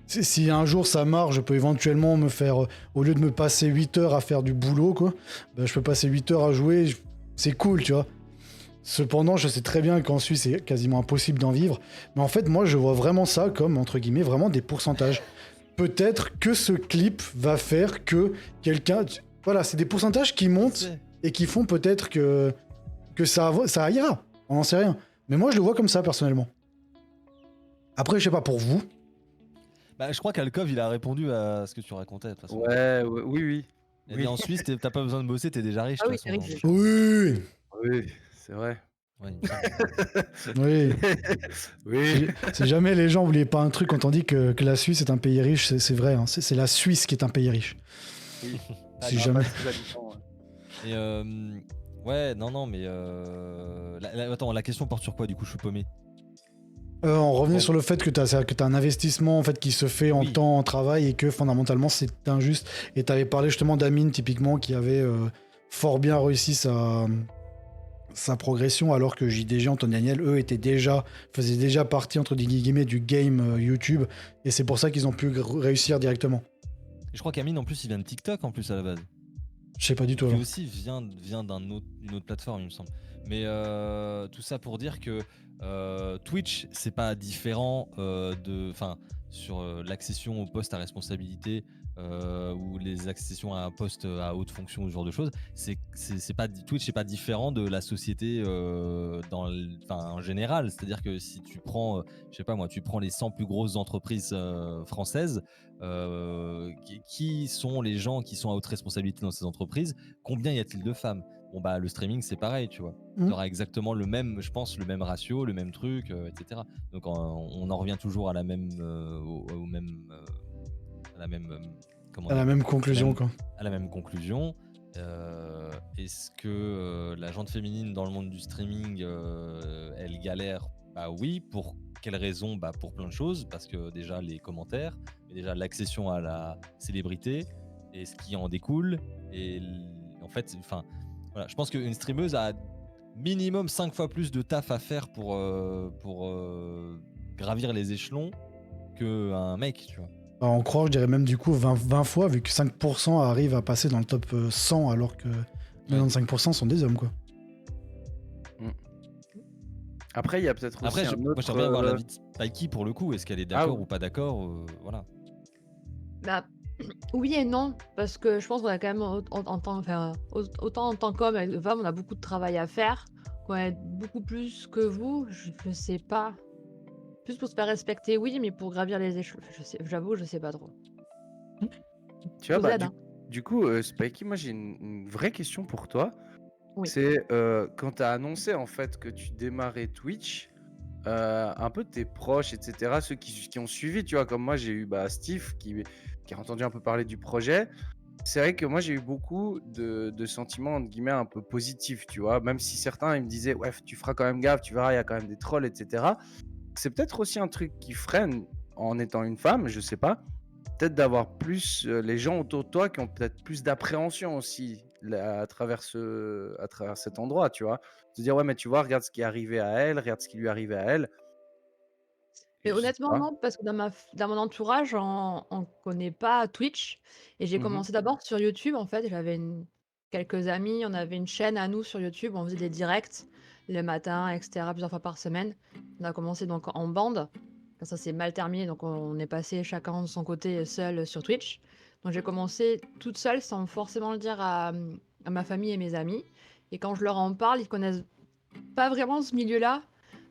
si un jour ça marche, je peux éventuellement me faire, au lieu de me passer 8 heures à faire du boulot, quoi, ben, je peux passer 8 heures à jouer, c'est cool, tu vois. Cependant, je sais très bien qu'en Suisse, c'est quasiment impossible d'en vivre. Mais en fait, moi, je vois vraiment ça comme, entre guillemets, vraiment des pourcentages. Peut-être que ce clip va faire que quelqu'un... Voilà, c'est des pourcentages qui montent et qui font peut-être que ça ira. On n'en sait rien. Mais moi, je le vois comme ça, personnellement. Après, je sais pas pour vous. Bah, je crois qu'Alkov il a répondu à ce que tu racontais de toute façon. Oui, oui. Il a dit en Suisse t'as pas besoin de bosser, t'es déjà riche. Ah de oui, toute c'est façon, riche. donc, Oui, Oui, c'est vrai. ouais, il me semble. oui. Oui. Si jamais les gens n'oubliez pas un truc quand on dit que la Suisse est un pays riche, c'est vrai. Hein. C'est la Suisse qui est un pays riche. Oui. Si Ah, jamais. pas six habitants, ouais. Et ouais, non, mais attends, la question porte sur quoi du coup? Je suis paumé. On revenait sur le fait que tu as un investissement en fait, qui se fait en Oui. temps, en travail, et que fondamentalement c'est injuste. Et tu avais parlé justement d'Amine, typiquement, qui avait fort bien réussi sa progression, alors que JDG, Antoine Daniel, eux, faisaient déjà partie, entre guillemets, du game YouTube. Et c'est pour ça qu'ils ont pu réussir directement. Et je crois qu'Amine en plus il vient de TikTok en plus à la base. Je sais pas du tout. Lui alors. aussi vient d'une autre plateforme, il me semble. Mais tout ça pour dire que Twitch, c'est pas différent sur l'accession au poste à responsabilité ou les accessions à un poste à haute fonction ou ce genre de choses. Twitch, c'est pas différent de la société en général. C'est-à-dire que si tu prends, je sais pas moi, tu prends les 100 plus grosses entreprises françaises, qui sont les gens qui sont à haute responsabilité dans ces entreprises? Combien y a-t-il de femmes? Bon bah le streaming c'est pareil, tu vois. Mhm. Tu auras exactement le même, je pense, le même ratio, le même truc, etc. Donc on en revient toujours à la même, à la même, comment À la dire, même conclusion, même- quoi. à la même conclusion. Est-ce que la gente féminine dans le monde du streaming, elle galère? Bah oui. Pour quelles raisons? Bah pour plein de choses. Parce que déjà les commentaires, mais déjà l'accession à la célébrité et ce qui en découle. Et en fait, enfin, voilà, je pense qu'une streameuse a minimum 5 fois plus de taf à faire pour gravir les échelons qu'un mec, tu vois. Bah, en croire, je dirais même du coup 20 fois, vu que 5% arrivent à passer dans le top 100, alors que 95% sont des hommes, quoi. Après, il y a peut-être aussi Après, un moi, autre. j'aimerais bien voir l'avis de Spikey pour le coup. Est-ce qu'elle est d'accord oui. ou pas d'accord? Voilà. Bah, oui et non, parce que je pense qu'on a quand même, autant en tant qu'homme et que femme, on a beaucoup de travail à faire, qu'on est beaucoup plus que vous, je sais pas. Plus pour se faire respecter, oui, mais pour gravir les échelons, j'avoue, je sais pas trop. Tu vois, Vous bah, aide, hein. du coup, Spikey, moi j'ai une vraie question pour toi. Oui. C'est quand tu as annoncé en fait que tu démarrais Twitch, un peu tes proches, etc., ceux qui ont suivi, tu vois, comme moi j'ai eu Steve qui a entendu un peu parler du projet. C'est vrai que moi j'ai eu beaucoup de sentiments entre guillemets un peu positifs, tu vois, même si certains ils me disaient ouais tu feras quand même gaffe, tu verras il y a quand même des trolls, etc. C'est peut-être aussi un truc qui freine en étant une femme, je sais pas, peut-être d'avoir plus les gens autour de toi qui ont peut-être plus d'appréhension aussi à travers cet endroit, tu vois, de dire ouais mais tu vois regarde ce qui est arrivé à elle, regarde ce qui lui est arrivé à elle. Et Mais je sais honnêtement, pas. non, parce que dans mon entourage, on connaît pas Twitch. Et j'ai Mhm. commencé d'abord sur YouTube, en fait. Quelques amis, on avait une chaîne à nous sur YouTube, on faisait des directs le matin, etc., plusieurs fois par semaine. On a commencé donc en bande. Ça s'est mal terminé, donc on est passé chacun de son côté seul sur Twitch. Donc j'ai commencé toute seule sans forcément le dire à ma famille et mes amis. Et quand je leur en parle, ils connaissent pas vraiment ce milieu-là.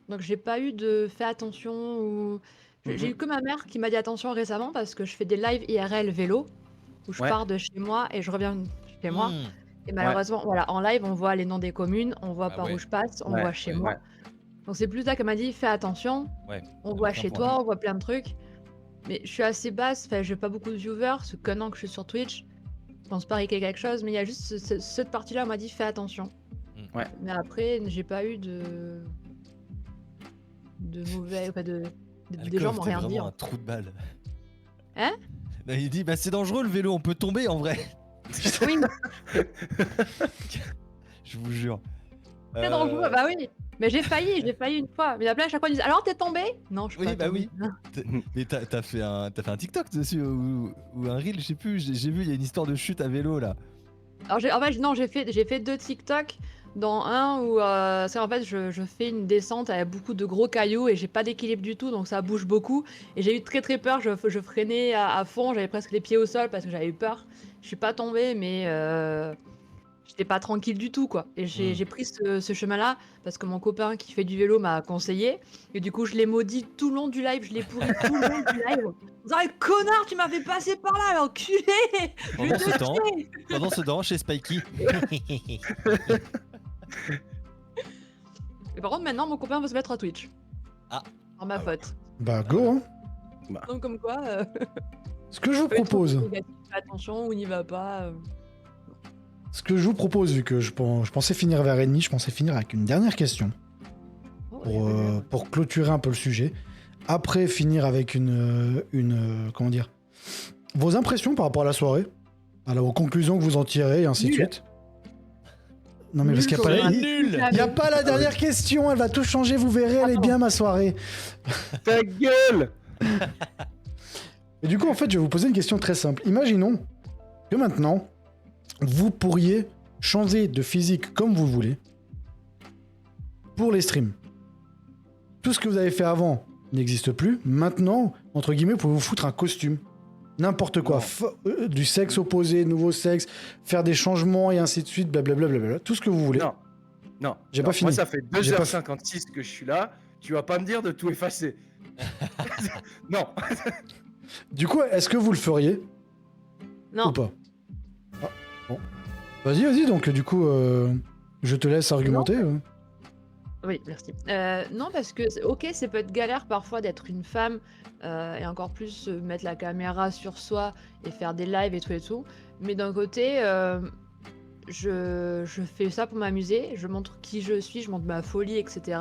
Donc j'ai pas eu de fais attention ou j'ai Mhm. eu que ma mère qui m'a dit attention récemment parce que je fais des lives IRL vélo où je Ouais, pars de chez moi et je reviens chez moi. Hmm. Et ouais, malheureusement, voilà, en live, on voit les noms des communes, on voit Ah par où ouais, je passe, on ouais, voit chez ouais, moi. ouais. Donc c'est plus ça qu'elle m'a dit fais attention, ouais. on Ça voit marque un chez point. toi, on voit plein de trucs. Mais je suis assez basse, enfin, j'ai pas beaucoup de viewers, c'est qu'un an que je suis sur Twitch. Je pense pas qu'il y ait quelque chose, mais il y a juste cette partie-là, on m'a dit fais attention. Hmm. Ouais. Mais après, j'ai pas eu de mauvais. Enfin, des gens Alcove, m'ont t'es rien dit. vraiment un trou de balle. Hein? Non, il dit bah c'est dangereux le vélo, on peut tomber en vrai. Oui, Je vous jure. très dangereux, bah oui. Mais j'ai failli une fois. Mais il y a plein à chaque fois, ils disent alors t'es tombé? Non, je suis Oui, pas bah tombée. oui. Mais t'as fait un TikTok dessus ou un reel, je sais plus. J'ai vu, il y a une histoire de chute à vélo là. Alors en fait, non, j'ai fait 2 TikTok, dans un où c'est en fait je fais une descente avec beaucoup de gros cailloux et j'ai pas d'équilibre du tout, donc ça bouge beaucoup. Et j'ai eu très très peur, je freinais à fond, j'avais presque les pieds au sol parce que j'avais eu peur. Je suis pas tombée, mais j'étais pas tranquille du tout, quoi. Et j'ai pris ce chemin-là parce que mon copain qui fait du vélo m'a conseillé. Et du coup, je l'ai maudit tout le long du live, je l'ai pourri tout le long du live. En disant, Eh, connard, tu m'as fait passer par là, l'enculé! Je vais Pendant te ce temps, tuer! chez Spikey. Et par contre, maintenant, mon copain veut se mettre à Twitch. Ah. Par ma Ah faute. Bah, go, hein. Donc, comme quoi, Ce que je vous peut être propose, négatif, fais attention ou n'y va pas. vu que je pensais finir vers ennemi, je pensais finir avec une dernière question pour clôturer un peu le sujet. Après, finir avec comment dire, vos impressions par rapport à la soirée, aux conclusions que vous en tirez, et ainsi de Nul. suite. Non, mais parce qu'il n'y a pas C'est il nul. y a pas la dernière question, elle va tout changer, vous verrez, elle est bien ma soirée. Ta gueule. Et du coup, en fait, je vais vous poser une question très simple. Imaginons que maintenant, vous pourriez changer de physique comme vous voulez pour les streams. Tout ce que vous avez fait avant n'existe plus. Maintenant, entre guillemets, vous pouvez vous foutre un costume. N'importe quoi. Du sexe opposé, nouveau sexe, faire des changements et ainsi de suite, blablabla. Tout ce que vous voulez. Non, non. J'ai non. pas fini. Moi, ça fait J'ai pas 2h56 que je suis là. Tu vas pas me dire de tout effacer. Non. Du coup, est-ce que vous le feriez Non. ou pas? Ah, bon. Vas-y, donc du coup, je te laisse argumenter. Oui, merci. Non, parce que, ok, ça peut être galère parfois d'être une femme et encore plus mettre la caméra sur soi et faire des lives et tout. Mais d'un côté, je fais ça pour m'amuser, je montre qui je suis, je montre ma folie, etc.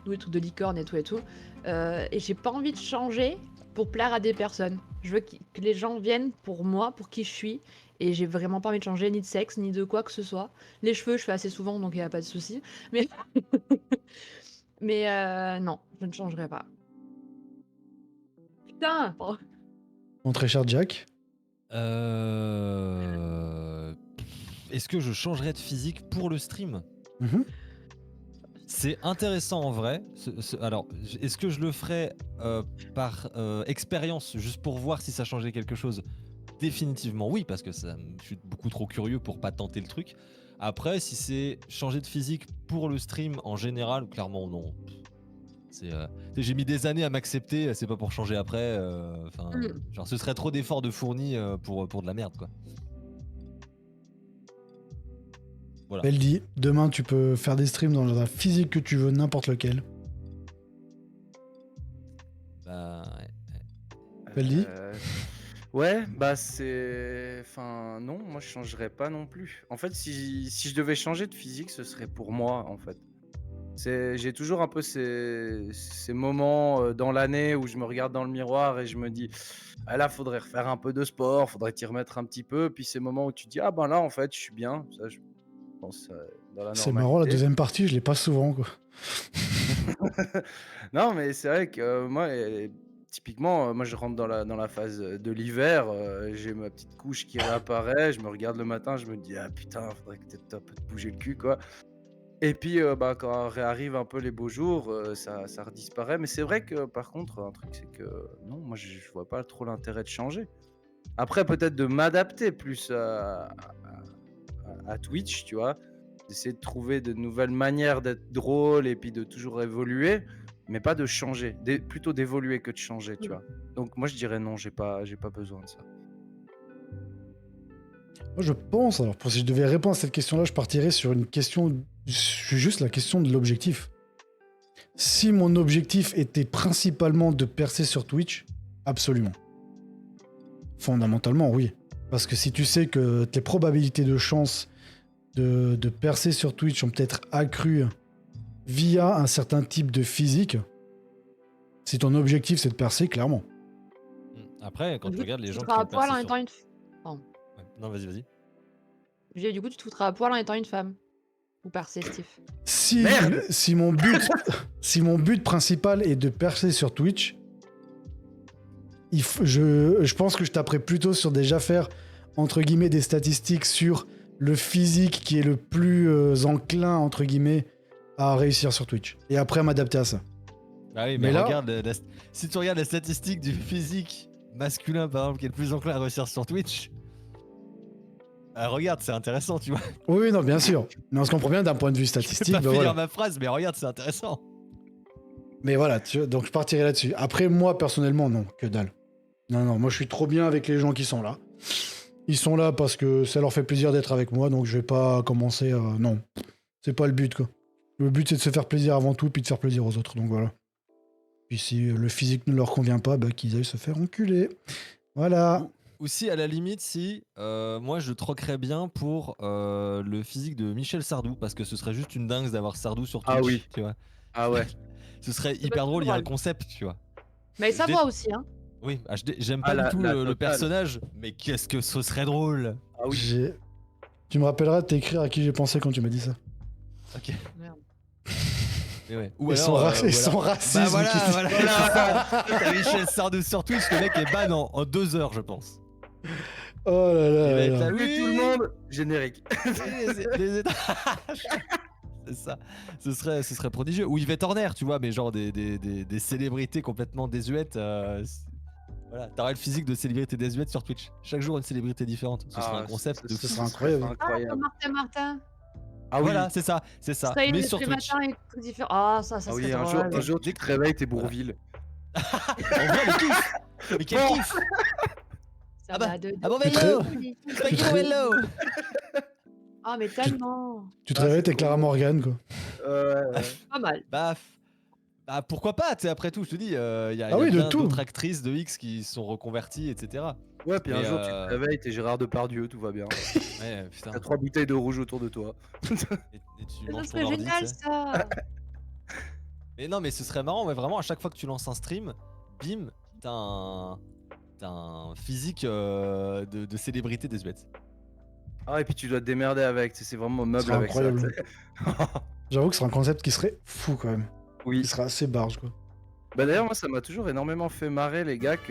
D'où les trucs de licorne et tout et tout. Et j'ai pas envie de changer pour plaire à des personnes. Je veux que les gens viennent pour moi, pour qui je suis. Et j'ai vraiment pas envie de changer ni de sexe, ni de quoi que ce soit. Les cheveux, je fais assez souvent, donc il n'y a pas de souci. Mais, mais non, je ne changerai pas. Putain! Oh. Mon très cher Jack. Est-ce que je changerais de physique pour le stream? Mhm. C'est intéressant en vrai. Alors, est-ce que je le ferais par expérience, juste pour voir si ça changeait quelque chose? Définitivement oui, parce que je suis beaucoup trop curieux pour pas tenter le truc. Après, si c'est changer de physique pour le stream en général, clairement non. J'ai mis des années à m'accepter, c'est pas pour changer après. Genre, ce serait trop d'efforts de fournis pour de la merde, quoi. Voilà. Elle dit, demain tu peux faire des streams dans un physique que tu veux, n'importe lequel. Bah, ouais. Elle dit Ouais, bah c'est... Enfin, non, moi je changerais pas non plus. En fait, si je devais changer de physique, ce serait pour moi, en fait. J'ai toujours un peu ces moments dans l'année où je me regarde dans le miroir et je me dis, ah là, faudrait refaire un peu de sport, faudrait t'y remettre un petit peu. Puis ces moments où tu dis, ah ben là, en fait, je suis bien. Ça, je pense dans la c'est marrant, la normalité. deuxième partie, je l'ai pas souvent, quoi. Non, mais c'est vrai que moi, typiquement, moi je rentre dans la phase de l'hiver, j'ai ma petite couche qui réapparaît, je me regarde le matin, je me dis ah putain, faudrait que t'aies un peu te bouger le cul, quoi. Et puis bah, quand réarrivent un peu les beaux jours, ça redisparaît. Mais c'est vrai que par contre, un truc, c'est que non, moi je vois pas trop l'intérêt de changer. Après, peut-être de m'adapter plus à Twitch, tu vois, d'essayer de trouver de nouvelles manières d'être drôle et puis de toujours évoluer, mais pas de changer, plutôt d'évoluer que de changer, tu vois. Donc moi je dirais non, j'ai pas besoin de ça. Moi, je pense, alors si je devais répondre à cette question-là, je partirais sur une question, juste la question de l'objectif. Si mon objectif était principalement de percer sur Twitch, absolument. Fondamentalement, oui. Parce que si tu sais que tes probabilités de chance de percer sur Twitch ont peut-être accrues via un certain type de physique, si ton objectif c'est de percer, clairement. Après, quand tu regardes les gens qui seras à ont poil en percé étant sur... une... Pardon. Ouais. Non, vas-y. Je dis, du coup, tu te foutras à poil en étant une femme. Ou percer, Steve. Si mon but principal est de percer sur Twitch, je pense que je taperais plutôt sur déjà faire, entre guillemets, des statistiques sur le physique qui est le plus enclin, entre guillemets, à réussir sur Twitch. Et après, m'adapter à ça. Bah oui, Mais mais là- regarde, si tu regardes la statistique du physique masculin, par exemple, qui est le plus enclin à réussir sur Twitch, regarde, c'est intéressant, tu vois. Oui, non, bien sûr. Mais on se comprend bien d'un point de vue Je vais statistique. pas bah finir voilà. ma phrase, mais regarde, c'est intéressant. Mais voilà, donc je partirai là-dessus. Après, moi, personnellement, non, que dalle. Non, moi, je suis trop bien avec les gens qui sont là. Ils sont là parce que ça leur fait plaisir d'être avec moi, donc je vais pas commencer à... Non, c'est pas le but, quoi. Le but, c'est de se faire plaisir avant tout, puis de faire plaisir aux autres, donc voilà. Puis si le physique ne leur convient pas, bah, qu'ils aillent se faire enculer. Voilà. Ou si, à la limite, si moi je troquerais bien pour le physique de Michel Sardou, parce que ce serait juste une dingue d'avoir Sardou sur Twitch, Ah oui. tu vois. Ah ouais. Ce serait Ça doit hyper être drôle, il y a un drôle. concept, tu vois. Mais ça Dé- va aussi, hein. Oui, j'aime pas Ah, du tout la le totale. personnage, mais qu'est-ce que ce serait drôle. Ah oui. Tu me rappelleras de t'écrire à qui j'ai pensé quand tu m'as dit ça. Ok. Merde. Mais ouais. Et son racisme. Bah voilà, qui- voilà. c'est ça. T'as Michel Sardou sur Twitch, le mec est ban en 2 heures, je pense. Oh là Il va là être là. là, Salut tout le monde. Générique. les étages. C'est ça. Ce serait prodigieux. Ou Yvette Horner, tu vois, mais genre des célébrités complètement désuètes. Voilà, t'aurais le physique de célébrité désuète sur Twitch. Chaque jour une célébrité différente. Ce serait un concept de ce fou. serait incroyable. Incroyable. Martin. Ah oui. Voilà, c'est ça, c'est ça. Ça, Mais il sur est Twitch. matin et tout différent. Ah, ça Ah serait oui, drôle. un jour tu te réveilles, t'es Bourville. On voit le kiff. Mais quel Bon. kiff. Ça Ah bah, va de... ah bon, Tu te vélo. Oui. Spaghetti vélo. Ah, mais tellement. Tu te Ah, réveilles, c'est t'es Clara trop. Morgan, quoi. Pas mal. Bah pourquoi pas, tu sais, après tout, je te dis, il y a Ah oui, de plein tout. d'autres actrices de X qui sont reconverties, etc. Ouais, puis un Mais, jour, tu te réveilles, t'es Gérard Depardieu, tout va bien. Ouais, putain. T'as 3 bouteilles de rouge autour de toi. Et tu Ça manges ton serait ordi, tu génial sais. ça! Mais non, mais ce serait marrant, mais vraiment, à chaque fois que tu lances un stream, bim, t'as un, t'as un physique de célébrité des bêtes. Ah, et puis tu dois te démerder avec, tu sais, c'est vraiment meuble serait avec ça. incroyable. tu sais. J'avoue que ce serait un concept qui serait fou quand même. Oui. Qui serait assez barge, quoi. Bah d'ailleurs, moi, ça m'a toujours énormément fait marrer les gars qui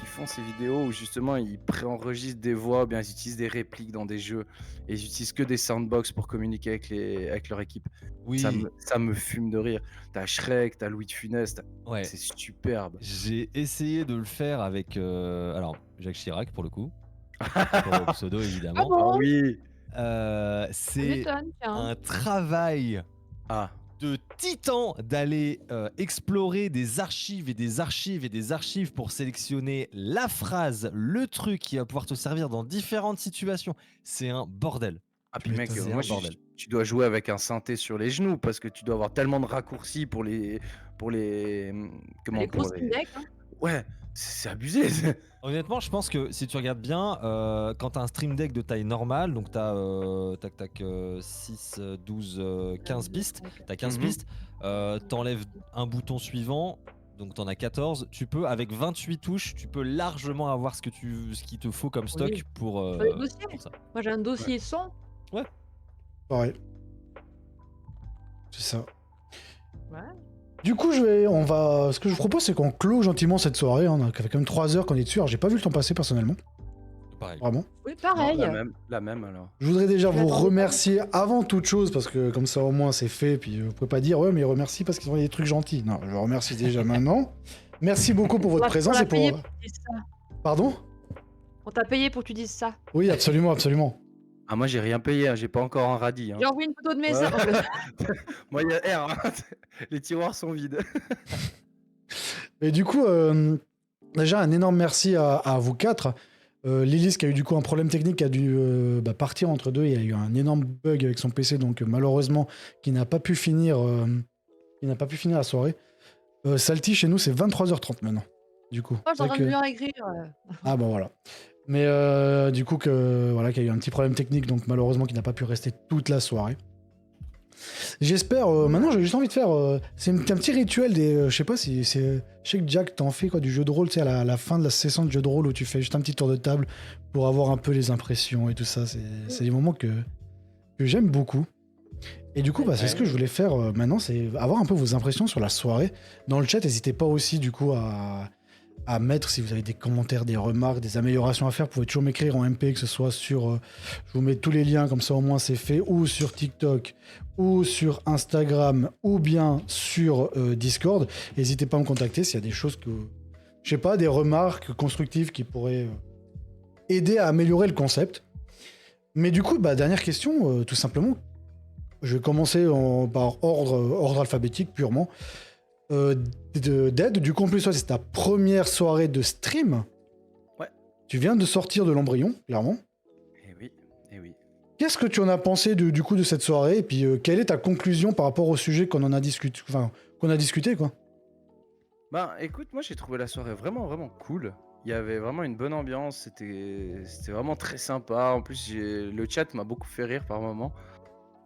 font ces vidéos où justement ils préenregistrent des voix, ou bien ils utilisent des répliques dans des jeux et ils utilisent que des soundbox pour communiquer avec leur équipe. Oui, Ça me fume de rire. T'as Shrek, t'as Louis de Funès, ouais. c'est superbe. J'ai essayé de le faire avec alors Jacques Chirac pour le coup, pour le pseudo Ah évidemment. bon? Ah oui. Ça C'est m'étonne, tiens. un travail Ah, de titan d'aller explorer des archives et des archives et des archives pour sélectionner la phrase, le truc qui va pouvoir te servir dans différentes situations. C'est un bordel. ah puis mec, C'est moi un bordel. tu dois jouer avec un synthé sur les genoux parce que tu dois avoir tellement de raccourcis pour les comment Les gros pour Steam les Deck, hein. ouais, c'est abusé. Honnêtement, je pense que si tu regardes bien, quand tu as un Stream Deck de taille normale, donc tu as tac, tac, 6, 12, 15 pistes, tu as 15 Mhm. pistes, t'enlèves un bouton suivant, donc tu en as 14. Tu peux, avec 28 touches, tu peux largement avoir ce qu'il te faut comme stock Oui. pour Les dossiers. ça. Moi j'ai un dossier son. Pareil. C'est ça. Ouais. Du coup, ce que je vous propose, c'est qu'on clôt gentiment cette soirée. Hein. Ça fait quand même 3 heures qu'on est dessus. Alors, j'ai pas vu le temps passer personnellement. Pareil. Vraiment. Oui, Non, pareil. la même alors. Je voudrais déjà Je vous l'attendais pas. remercier avant toute chose, parce que comme ça au moins c'est fait. Puis vous pouvez pas dire, ouais, mais remercie parce qu'ils ont des trucs gentils. Non, je vous remercie déjà maintenant. Merci beaucoup pour votre présence et pour. payé pour que tu dises ça. Pardon? On t'a payé pour que tu dises ça. Oui, absolument, absolument. Ah, moi j'ai rien payé, hein, j'ai pas encore un radis. Hein. J'ai envoyé une photo de mes Ouais. seins. Moi il y a R, hein. Les tiroirs sont vides. Et du coup, déjà un énorme merci à vous quatre. Lilith qui a eu du coup un problème technique, qui a dû partir entre deux. Il y a eu un énorme bug avec son PC, donc malheureusement, qui n'a pas pu finir la soirée. Salty, chez nous, c'est 23h30 maintenant. Du coup. Moi, je suis en C'est train vrai de que- lui réécrire. Ah bon voilà. Mais du coup qu'il y a eu un petit problème technique, donc malheureusement qu'il n'a pas pu rester toute la soirée. J'espère. Maintenant, j'ai juste envie de faire. C'est un petit rituel des. Je sais pas si c'est. Je sais que Jack, t'en fais quoi du jeu de rôle, tu sais, à la fin de la session de jeu de rôle où tu fais juste un petit tour de table pour avoir un peu les impressions et tout ça. C'est des moments que j'aime beaucoup. Et du coup, c'est ce que je voulais faire maintenant, c'est avoir un peu vos impressions sur la soirée. Dans le chat, n'hésitez pas aussi du coup à mettre, si vous avez des commentaires, des remarques, des améliorations à faire, vous pouvez toujours m'écrire en MP, que ce soit sur, je vous mets tous les liens, comme ça au moins c'est fait, ou sur TikTok, ou sur Instagram, ou bien sur Discord. N'hésitez pas à me contacter s'il y a des choses que, je sais pas, des remarques constructives qui pourraient aider à améliorer le concept. Mais du coup, dernière question, tout simplement, je vais commencer par ordre alphabétique purement. Dead, du coup en plus, c'est ta première soirée de stream. Ouais. Tu viens de sortir de l'embryon, clairement. Eh oui. Qu'est-ce que tu en as pensé du coup de cette soirée? Et puis quelle est ta conclusion par rapport au sujet qu'on a discuté quoi? Bah écoute, moi j'ai trouvé la soirée vraiment vraiment cool. Il y avait vraiment une bonne ambiance, c'était vraiment très sympa. En plus, le chat m'a beaucoup fait rire par moments.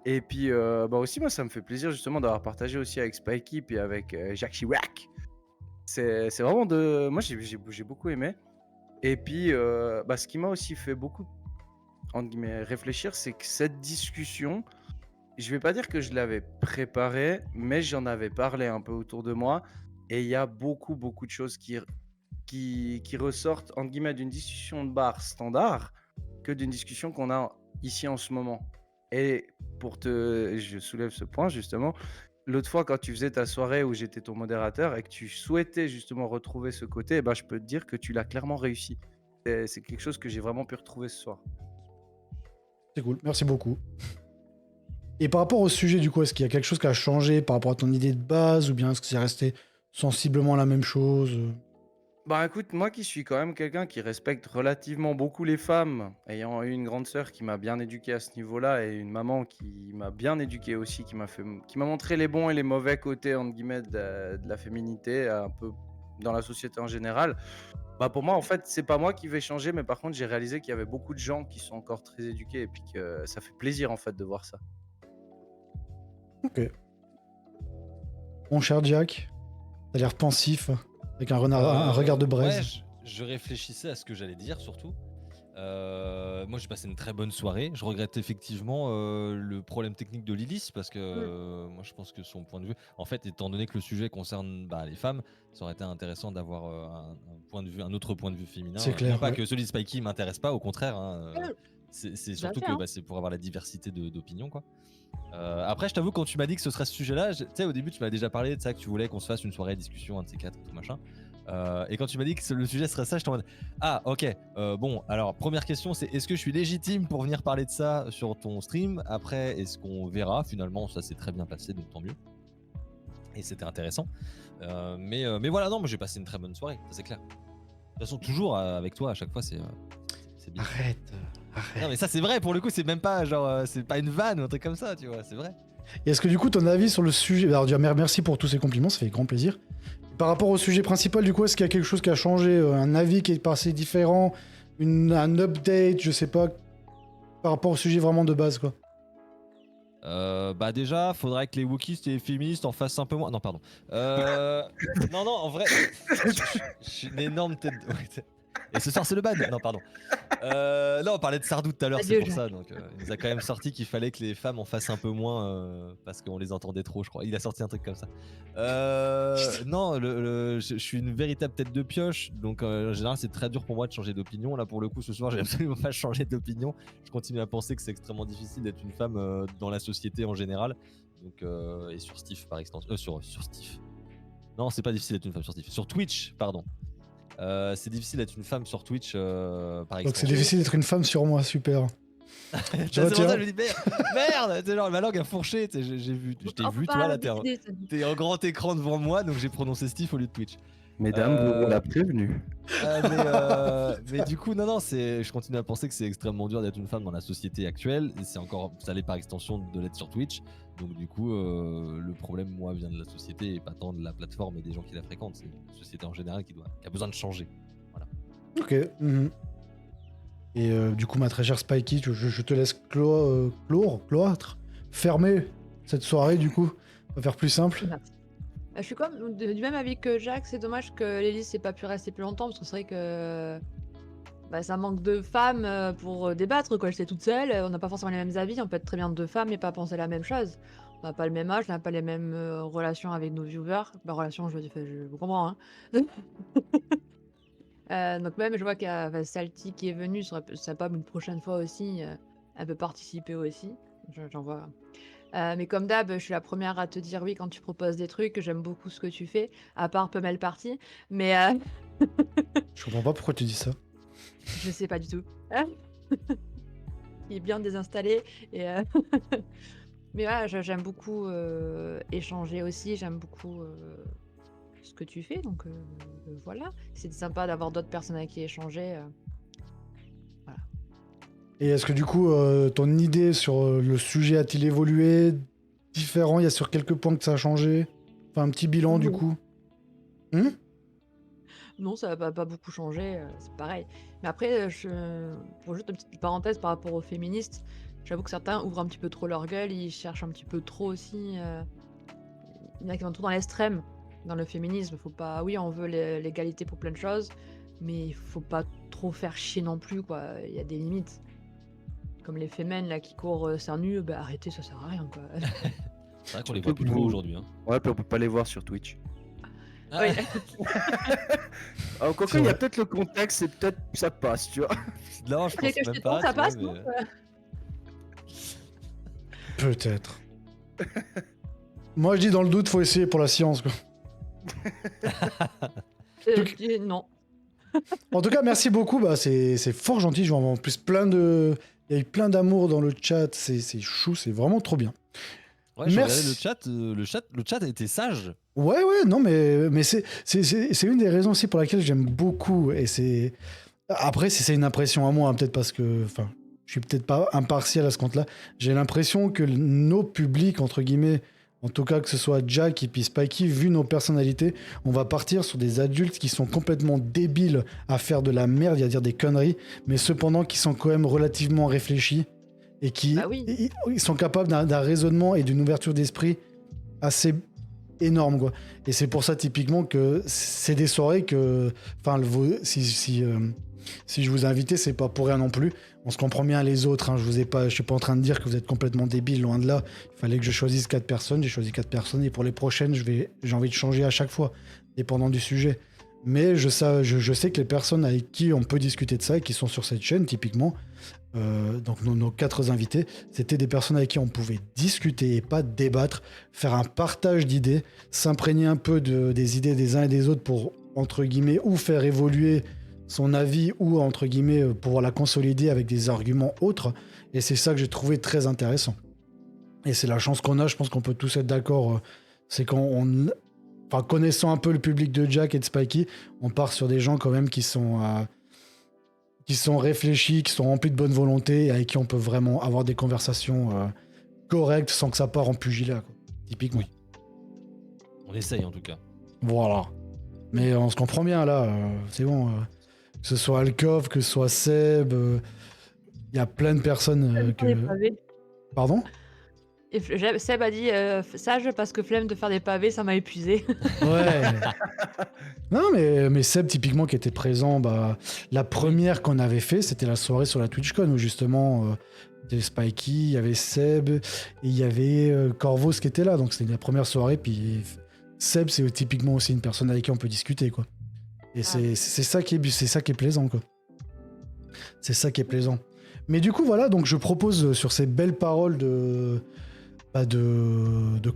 Et puis aussi moi ça me fait plaisir justement d'avoir partagé aussi avec Spikey puis avec Jacques Chirac. C'est vraiment moi j'ai beaucoup aimé. Et puis ce qui m'a aussi fait beaucoup entre guillemets réfléchir, c'est que cette discussion, je vais pas dire que je l'avais préparée, mais j'en avais parlé un peu autour de moi. Et il y a beaucoup de choses qui ressortent entre guillemets d'une discussion de bar standard que d'une discussion qu'on a ici en ce moment. Et je soulève ce point justement, l'autre fois quand tu faisais ta soirée où j'étais ton modérateur et que tu souhaitais justement retrouver ce côté, je peux te dire que tu l'as clairement réussi. C'est quelque chose que j'ai vraiment pu retrouver ce soir. C'est cool, merci beaucoup. Et par rapport au sujet du coup, est-ce qu'il y a quelque chose qui a changé par rapport à ton idée de base, ou bien est-ce que c'est resté sensiblement la même chose? Écoute, moi qui suis quand même quelqu'un qui respecte relativement beaucoup les femmes, ayant eu une grande sœur qui m'a bien éduqué à ce niveau-là et une maman qui m'a bien éduqué aussi, qui m'a montré les bons et les mauvais côtés entre guillemets de la féminité, un peu dans la société en général, bah pour moi, en fait, c'est pas moi qui vais changer, mais par contre, j'ai réalisé qu'il y avait beaucoup de gens qui sont encore très éduqués et puis que ça fait plaisir, en fait, de voir ça. Ok. Mon cher Jack, t'as l'air pensif, avec un regard de braise. Ouais, je réfléchissais à ce que j'allais dire surtout. Moi j'ai passé une très bonne soirée. Je regrette effectivement le problème technique de Lilith parce que moi je pense que son point de vue, en fait, étant donné que le sujet concerne les femmes, ça aurait été intéressant d'avoir un autre point de vue féminin. C'est clair, Non pas ouais. que celui de Spikey m'intéresse pas, au contraire. Ouais. C'est Bien surtout fait, que hein. c'est pour avoir la diversité d'opinion quoi. Après, je t'avoue, quand tu m'as dit que ce serait ce sujet-là, tu sais, au début, tu m'as déjà parlé de ça, que tu voulais qu'on se fasse une soirée discussion, un de ces quatre, tout machin. Et quand tu m'as dit que le sujet serait ça, j'étais en mode ah, ok, bon, alors, première question, c'est est-ce que je suis légitime pour venir parler de ça sur ton stream? Après, est-ce qu'on verra? Finalement, ça s'est très bien passé, donc tant mieux. Et c'était intéressant. Mais voilà, non, moi j'ai passé une très bonne soirée, ça c'est clair. De toute façon, toujours avec toi, à chaque fois, c'est bien. Arrête. Non, mais ça, c'est vrai, pour le coup, c'est même pas genre, c'est pas une vanne ou un truc comme ça, tu vois, c'est vrai. Et est-ce que du coup, ton avis sur le sujet... Alors déjà, merci pour tous ces compliments, ça fait grand plaisir. Par rapport au sujet principal, du coup, est-ce qu'il y a quelque chose qui a changé? Un avis qui est passé différent? Un update, je sais pas, par rapport au sujet vraiment de base, quoi. Bah déjà, faudrait que les Wookiees et les féministes en fassent un peu moins. Non, pardon. Non, en vrai, je suis une énorme tête. Et ce soir, c'est le ban. Non, pardon. Non, on parlait de Sardou tout à l'heure, c'est Adieu, pour Jacques. ça. Donc, il nous a quand même sorti qu'il fallait que les femmes en fassent un peu moins parce qu'on les entendait trop, je crois. Il a sorti un truc comme ça. Non, je suis une véritable tête de pioche. Donc, en général, c'est très dur pour moi de changer d'opinion. Là, pour le coup, ce soir, j'ai absolument pas changé d'opinion. Je continue à penser que c'est extrêmement difficile d'être une femme dans la société en général. Donc, et sur Steve, par extension. Sur Steve. Non, c'est pas difficile d'être une femme sur Steve. Sur Twitch, pardon. C'est difficile d'être une femme sur Twitch par Donc c'est extension. difficile d'être une femme sur moi, super. C'est pour ça que je me dis merde, t'es genre ma langue a fourché, je t'ai vu, toi là, t'es en grand écran devant moi, donc j'ai prononcé Steve au lieu de Twitch. Mesdames, on l'a prévenu. Mais du coup, non, je continue à penser que c'est extrêmement dur d'être une femme dans la société actuelle, et c'est encore, ça l'est par extension de l'être sur Twitch. Donc du coup, le problème, moi, vient de la société et pas tant de la plateforme et des gens qui la fréquentent. C'est la société en général qui a besoin de changer. Voilà. Ok. Et du coup, ma très chère Spikey, je te laisse cloître, fermer cette soirée, du coup. On va faire plus simple. Merci. Je suis comme du même avis que Jacques. C'est dommage que l'Élise n'ait pas pu rester plus longtemps parce que c'est vrai que ça manque de femmes pour débattre. Quoi. J'étais toute seule, on n'a pas forcément les mêmes avis. On peut être très bien deux femmes et pas penser la même chose. On n'a pas le même âge, on n'a pas les mêmes relations avec nos viewers. Relations, je vous comprends. Hein. Donc même, je vois qu'il y a Salty qui est venu. Ça pas une prochaine fois aussi. Elle peut participer aussi. J'en vois. Mais comme d'hab, je suis la première à te dire oui quand tu proposes des trucs. J'aime beaucoup ce que tu fais, à part Pummel Party. Mais Je comprends pas pourquoi tu dis ça. je sais pas du tout. Il est bien désinstallé. Et mais voilà, j'aime beaucoup échanger aussi. J'aime beaucoup ce que tu fais. Donc voilà. C'est sympa d'avoir d'autres personnes avec qui échanger. Voilà. Et est-ce que du coup, ton idée sur le sujet a-t-il évolué? Différent? Il y a sur quelques points que ça a changé? Enfin, un petit bilan, du Non. coup. Non, ça va pas beaucoup changer, c'est pareil. Mais après, pour juste une petite parenthèse par rapport aux féministes, j'avoue que certains ouvrent un petit peu trop leur gueule, ils cherchent un petit peu trop aussi. Il y en a qui vont trop dans l'extrême, dans le féminisme. Faut pas, oui, on veut l'égalité pour plein de choses, mais il faut pas trop faire chier non plus, quoi. Il y a des limites. Comme les fémènes là qui courent seins nus, arrêtez, ça sert à rien, quoi. C'est vrai qu'on les voit plus trop aujourd'hui. Hein. Ouais, puis on peut pas les voir sur Twitch. Ah, Oui. Alors, quoique, il y a peut-être le contexte et peut-être ça passe, tu vois. Non, je Tu sais pense que je même te pas. trompe, ça tu vois, passe, mais- non? Peut-être. Moi, je dis dans le doute, faut essayer pour la science, quoi. Je dis non. En tout cas, merci beaucoup. C'est fort gentil. Je vois en plus il y a eu plein d'amour dans le chat. C'est chou. C'est vraiment trop bien. Ouais, j'ai Merci. regardé le chat était sage. Ouais, non, mais c'est une des raisons aussi pour laquelle j'aime beaucoup. Et c'est après, c'est une impression à moi, hein, peut-être parce que, enfin, je suis peut-être pas impartial à ce compte-là. J'ai l'impression que nos publics entre guillemets En tout cas, que ce soit Jack et puis Spikey, vu nos personnalités, on va partir sur des adultes qui sont complètement débiles à faire de la merde et à dire des conneries, mais cependant qui sont quand même relativement réfléchis et qui Bah oui. ils sont capables d'un raisonnement et d'une ouverture d'esprit assez énorme, quoi. Et c'est pour ça, typiquement, que c'est des soirées que... Enfin, si je vous ai invité, c'est pas pour rien non plus. On se comprend bien les autres, hein. Je suis pas en train de dire que vous êtes complètement débiles, loin de là. Il fallait que je choisisse 4 personnes, j'ai choisi 4 personnes, et pour les prochaines, j'ai envie de changer à chaque fois, dépendant du sujet. Mais je sais que les personnes avec qui on peut discuter de ça, et qui sont sur cette chaîne, typiquement, donc nos 4 invités, c'était des personnes avec qui on pouvait discuter et pas débattre, faire un partage d'idées, s'imprégner un peu des idées des uns et des autres pour, entre guillemets, ou faire évoluer son avis, ou, entre guillemets, pour la consolider avec des arguments autres. Et c'est ça que j'ai trouvé très intéressant. Et c'est la chance qu'on a, je pense qu'on peut tous être d'accord, c'est enfin, connaissant un peu le public de Jack et de Spikey, on part sur des gens quand même qui sont réfléchis, qui sont remplis de bonne volonté, et avec qui on peut vraiment avoir des conversations correctes sans que ça parte en pugilat, quoi. Typiquement. Oui. On essaye en tout cas. Voilà. Mais on se comprend bien là, c'est bon. Que ce soit Alkov, que ce soit Seb, il y a plein de personnes Faire des pavés. Pardon ? Et Seb a dit sage parce que flemme de faire des pavés, ça m'a épuisé. Ouais. Non, mais Seb, typiquement, qui était présent, la première qu'on avait fait, c'était la soirée sur la TwitchCon, où justement, il y avait Spikey, il y avait Seb, et il y avait Corvos qui était là. Donc c'était la première soirée, puis Seb, c'est typiquement aussi une personne avec qui on peut discuter, quoi. Et c'est ça qui est plaisant, quoi. C'est ça qui est plaisant. Mais du coup, voilà, donc je propose sur ces belles paroles de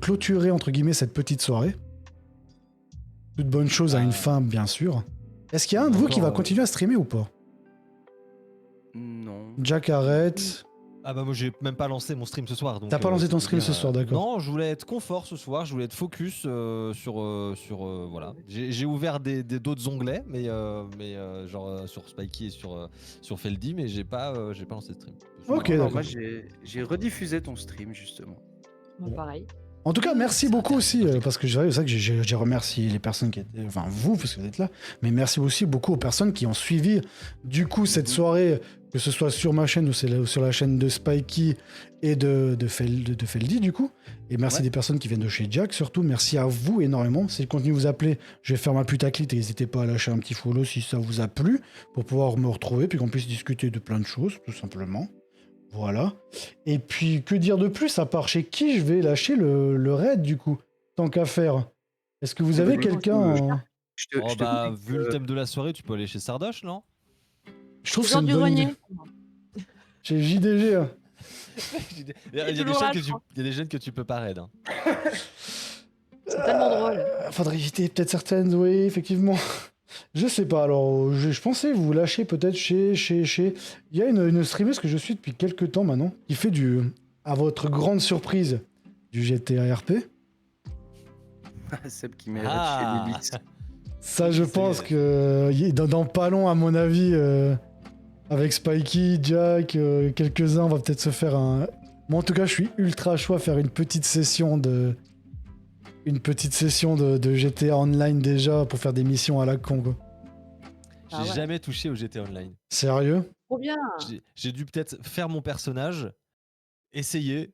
clôturer, entre guillemets, cette petite soirée. Toute bonne chose a une fin, bien sûr. Est-ce qu'il y a un de vous qui va continuer à streamer ou pas ? Non. Jack arrête. Ah bah moi j'ai même pas lancé mon stream ce soir. T'as pas lancé ton stream ce soir, d'accord. Non, je voulais être confort ce soir, je voulais être focus sur voilà. J'ai ouvert d'autres onglets, mais genre sur Spikey et sur Feldy, mais j'ai pas lancé de stream. Ok, Non, d'accord. moi j'ai rediffusé ton stream justement. Bon, pareil. En tout cas, merci beaucoup aussi, parce que c'est ça que j'ai remercié les personnes qui étaient... Enfin, vous, parce que vous êtes là, mais merci aussi beaucoup aux personnes qui ont suivi, du coup, cette soirée, que ce soit sur ma chaîne ou sur la chaîne de Spikey et de Feldy, du coup. Et merci des personnes qui viennent de chez Jack, surtout. Merci à vous énormément. Si le contenu vous a plu, je vais faire ma putaclite et n'hésitez pas à lâcher un petit follow si ça vous a plu, pour pouvoir me retrouver, puis qu'on puisse discuter de plein de choses, tout simplement. Voilà. Et puis, que dire de plus, à part chez qui je vais lâcher le raid, du coup, tant qu'à faire. Est-ce que vous avez quelqu'un... Vu le thème de la soirée, tu peux aller chez Sardoche, non? Je trouve que c'est une bonne idée. Chez JDG. Hein. Il y a des chaînes que tu peux pas raid. Hein. C'est tellement drôle. Faudrait éviter peut-être certaines, oui, effectivement. Je sais pas, alors je pensais vous lâcher peut-être chez... Il y a une streameuse que je suis depuis quelques temps maintenant, qui fait à votre grande surprise, du GTA RP. Seb qui met chez Lilith. Ça, je pense que dans pas long, à mon avis, avec Spikey, Jack, quelques-uns, on va peut-être se faire un... Moi, en tout cas, je suis ultra chaud à faire une petite session de GTA Online déjà pour faire des missions à la con, quoi. J'ai jamais touché au GTA Online. Sérieux ? Trop bien. J'ai dû peut-être faire mon personnage, essayer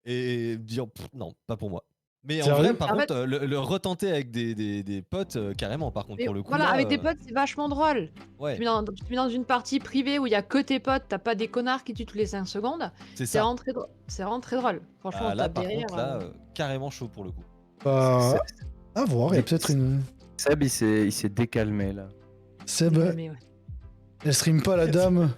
et dire non, pas pour moi. Mais en vrai, par contre, le retenter avec des potes, carrément, par contre, pour le coup. Voilà, là, avec tes potes, c'est vachement drôle. Ouais. Tu te mets dans une partie privée où il y a que tes potes, t'as pas des connards qui tuent tous les 5 secondes. C'est ça. C'est vraiment très drôle. Franchement, on là, tape par des contre, rires. carrément chaud pour le coup. À voir, il y a peut-être une... Seb, il s'est décalmé, là. Seb, Mais ouais. elle stream pas, la dame.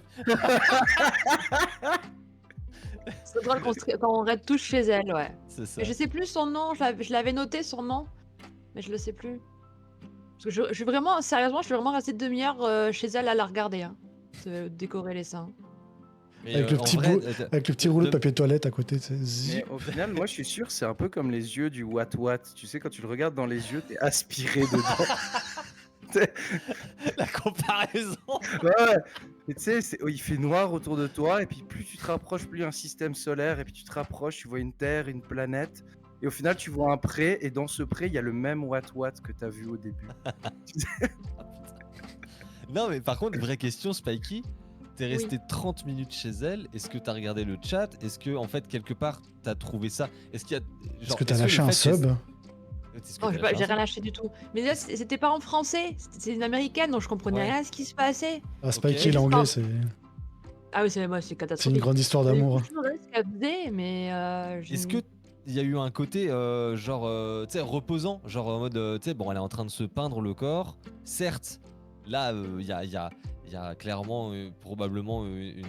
C'est drôle quand on raid tous chez elle, ouais. C'est ça. Mais je sais plus son nom, je l'avais noté son nom, mais je le sais plus. Parce que je suis vraiment, sérieusement, je suis vraiment restée demi-heure chez elle à la regarder, hein, se décorer les seins. Mais Avec le petit rouleau de papier toilette à côté. Mais au final, moi je suis sûr, c'est un peu comme les yeux du What What. Tu sais, quand tu le regardes dans les yeux, t'es aspiré dedans. La comparaison. Ouais. Et tu sais, il fait noir autour de toi, et puis plus tu te rapproches, plus il y a un système solaire, et puis tu te rapproches, tu vois une Terre, une planète. Et au final, tu vois un prêt, et dans ce prêt, il y a le même What que tu as vu au début. Non, mais par contre, vraie question, Spikey. T'es Oui. resté 30 minutes chez elle. Est-ce que t'as regardé le chat? Est-ce que, en fait, quelque part, t'as trouvé ça? Est-ce qu'il y a. Est-ce Genre, que t'as est-ce lâché le un fait sub? Est-ce que Non, t'as j'ai lâché un rien sub lâché du tout. Mais là, c'était pas en français, c'est une américaine, donc je comprenais Ouais. rien à ce qui se passait. Ah, Spikey, Ok. l'anglais, c'est Ah oui, c'est une catastrophique. grande histoire Mais du d'amour. coup, je regardais ce qu'elle faisait, mais Est-ce que il y a eu un côté genre tu sais reposant, genre en mode tu sais bon elle est en train de se peindre le corps, certes là il y a clairement probablement une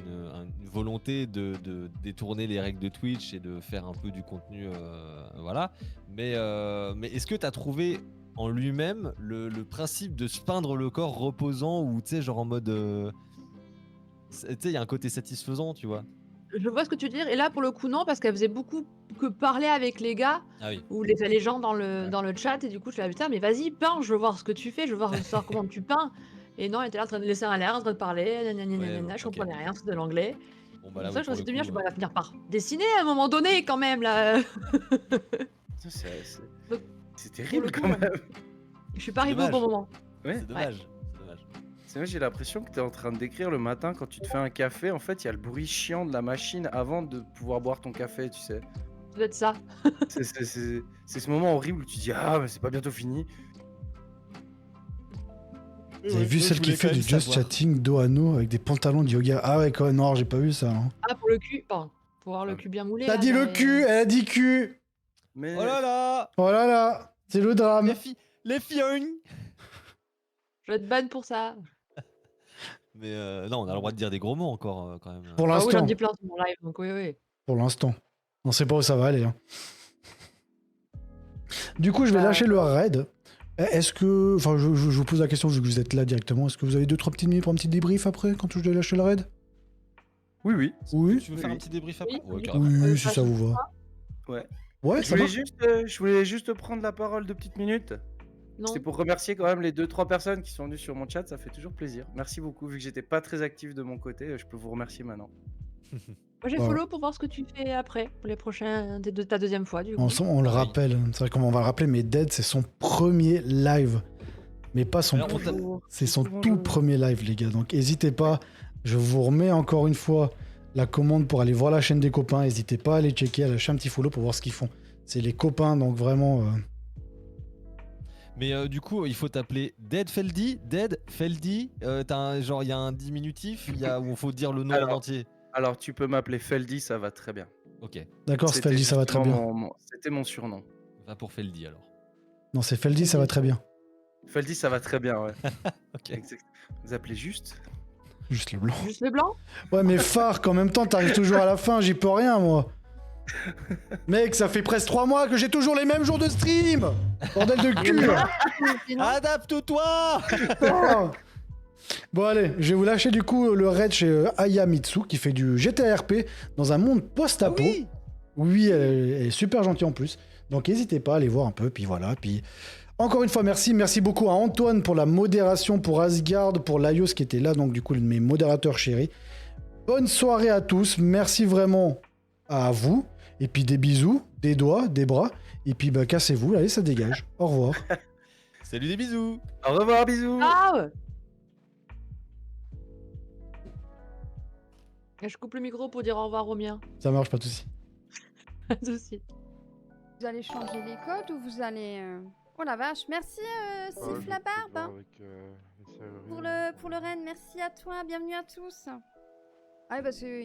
volonté de détourner les règles de Twitch et de faire un peu du contenu voilà, mais est-ce que tu as trouvé en lui-même le principe de se peindre le corps reposant ou tu sais genre en mode tu sais il y a un côté satisfaisant tu vois? je vois ce que tu veux dire et là, pour le coup, non, parce qu'elle faisait beaucoup que parler avec les gars Ah oui. ou les gens dans Ouais. le chat et du coup, je suis là: «Putain, mais vas-y, peins, je veux voir ce que tu fais, je veux savoir comment tu peins» et non, elle était là en train de laisser un l'air, en train de parler, gna gna gna gna Ouais, gna, je OK. comprenais rien, c'était de l'anglais. Bon bah C'est là pour ça oui que je pour restais le 1/2 heure, je coup. dis: «Bon, elle va finir par dessiner à un moment donné quand même là». Ça, Donc c'est pour le terrible coup, quand même. je suis pas C'est arrivée au bon dommage. moment. Ouais. C'est dommage. C'est dommage. C'est vrai, j'ai l'impression que tu es en train de décrire le matin quand tu te fais un café. En fait, il y a le bruit chiant de la machine avant de pouvoir boire ton café, tu sais. Ça doit être ça. C'est ce moment horrible où tu dis ah, mais c'est pas bientôt fini. Vous avez vu celle qui fait du just chatting dos à dos avec des pantalons de yoga? Ah ouais, quoi, non, j'ai pas vu ça. Hein. Ah, pour le cul, pardon, pour avoir le Ah. cul bien moulé. T'as là, dit le derrière. cul, elle a dit cul. Mais Oh là là. Oh là là, c'est le drame. Les filles. Je vais être bonne pour ça. Mais non, on a le droit de dire des gros mots encore quand même. Pour Ah oui, j'en l'instant, dis plein sur mon live, donc oui, oui. pour l'instant. On sait pas où ça va aller. Hein. Du coup, je vais lâcher le raid. Est-ce que... Enfin, je vous pose la question vu que vous êtes là directement. Est-ce que vous avez 2-3 petites minutes pour un petit débrief après, quand je vais lâcher le raid? oui, oui. Oui. Tu veux faire un petit débrief après? Oui, Ouais, oui. carrément. Oui, si ça vous va. Ouais. Ouais, ça va. Je voulais juste prendre la parole 2 petites minutes. Non. C'est pour remercier quand même les 2-3 personnes qui sont venues sur mon chat, ça fait toujours plaisir. Merci beaucoup, vu que j'étais pas très actif de mon côté, je peux vous remercier maintenant. Moi, j'ai Voilà. follow pour voir ce que tu fais après, pour les prochains de ta deuxième fois, du coup. On le Ah oui. rappelle. C'est vrai comment on va le rappeler, mais Dead, c'est son premier live. Mais pas son... Alors, on t'a- C'est son Bonjour. tout premier live, les gars. Donc, n'hésitez pas. Je vous remets encore une fois la commande pour aller voir la chaîne des copains. N'hésitez pas à aller checker, à lâcher un petit follow pour voir ce qu'ils font. C'est les copains, donc vraiment... Mais du coup, il faut t'appeler Dead Feldy. Genre, il y a un diminutif où il faut dire le nom en entier. Alors tu peux m'appeler Feldy, ça va très bien. Ok, D'accord, C'était Feldy, ça va très bien. justement C'était mon surnom. va pour Feldy alors. Non, c'est Feldy, ça va très bien. Feldy, ça va très bien, ouais. Ok. Exact. Vous appelez juste Juste le blanc. Juste le blanc? Ouais, mais phare, qu'en même temps, t'arrives toujours à la fin, j'y peux rien, moi. Mec, ça fait presque 3 mois que j'ai toujours les mêmes jours de stream. Bordel de cul. Sinon, Adapte-toi. Oh. Bon, allez, je vais vous lâcher du coup le raid chez Aya Mitsu qui fait du GTRP dans un monde post-apo. Oui. Oui, elle est super gentille en plus. Donc n'hésitez pas à aller voir un peu, puis voilà. Puis encore une fois, merci beaucoup à Antoine pour la modération, pour Asgard, pour Laios qui était là, donc du coup, l'un de mes modérateurs chéris. Bonne soirée à tous, merci vraiment à vous. Et puis des bisous, des doigts, des bras. Et puis bah, cassez-vous, allez, ça dégage. Au revoir. Salut, des bisous. Au revoir, bisous. ah Et je coupe le micro pour dire au revoir aux miens. Ça marche, pas de soucis. Pas de soucis. Vous allez changer les codes ou vous allez... Oh la vache, merci Sif la barbe hein, pour le raid, merci à toi, bienvenue à tous. Ah oui, parce que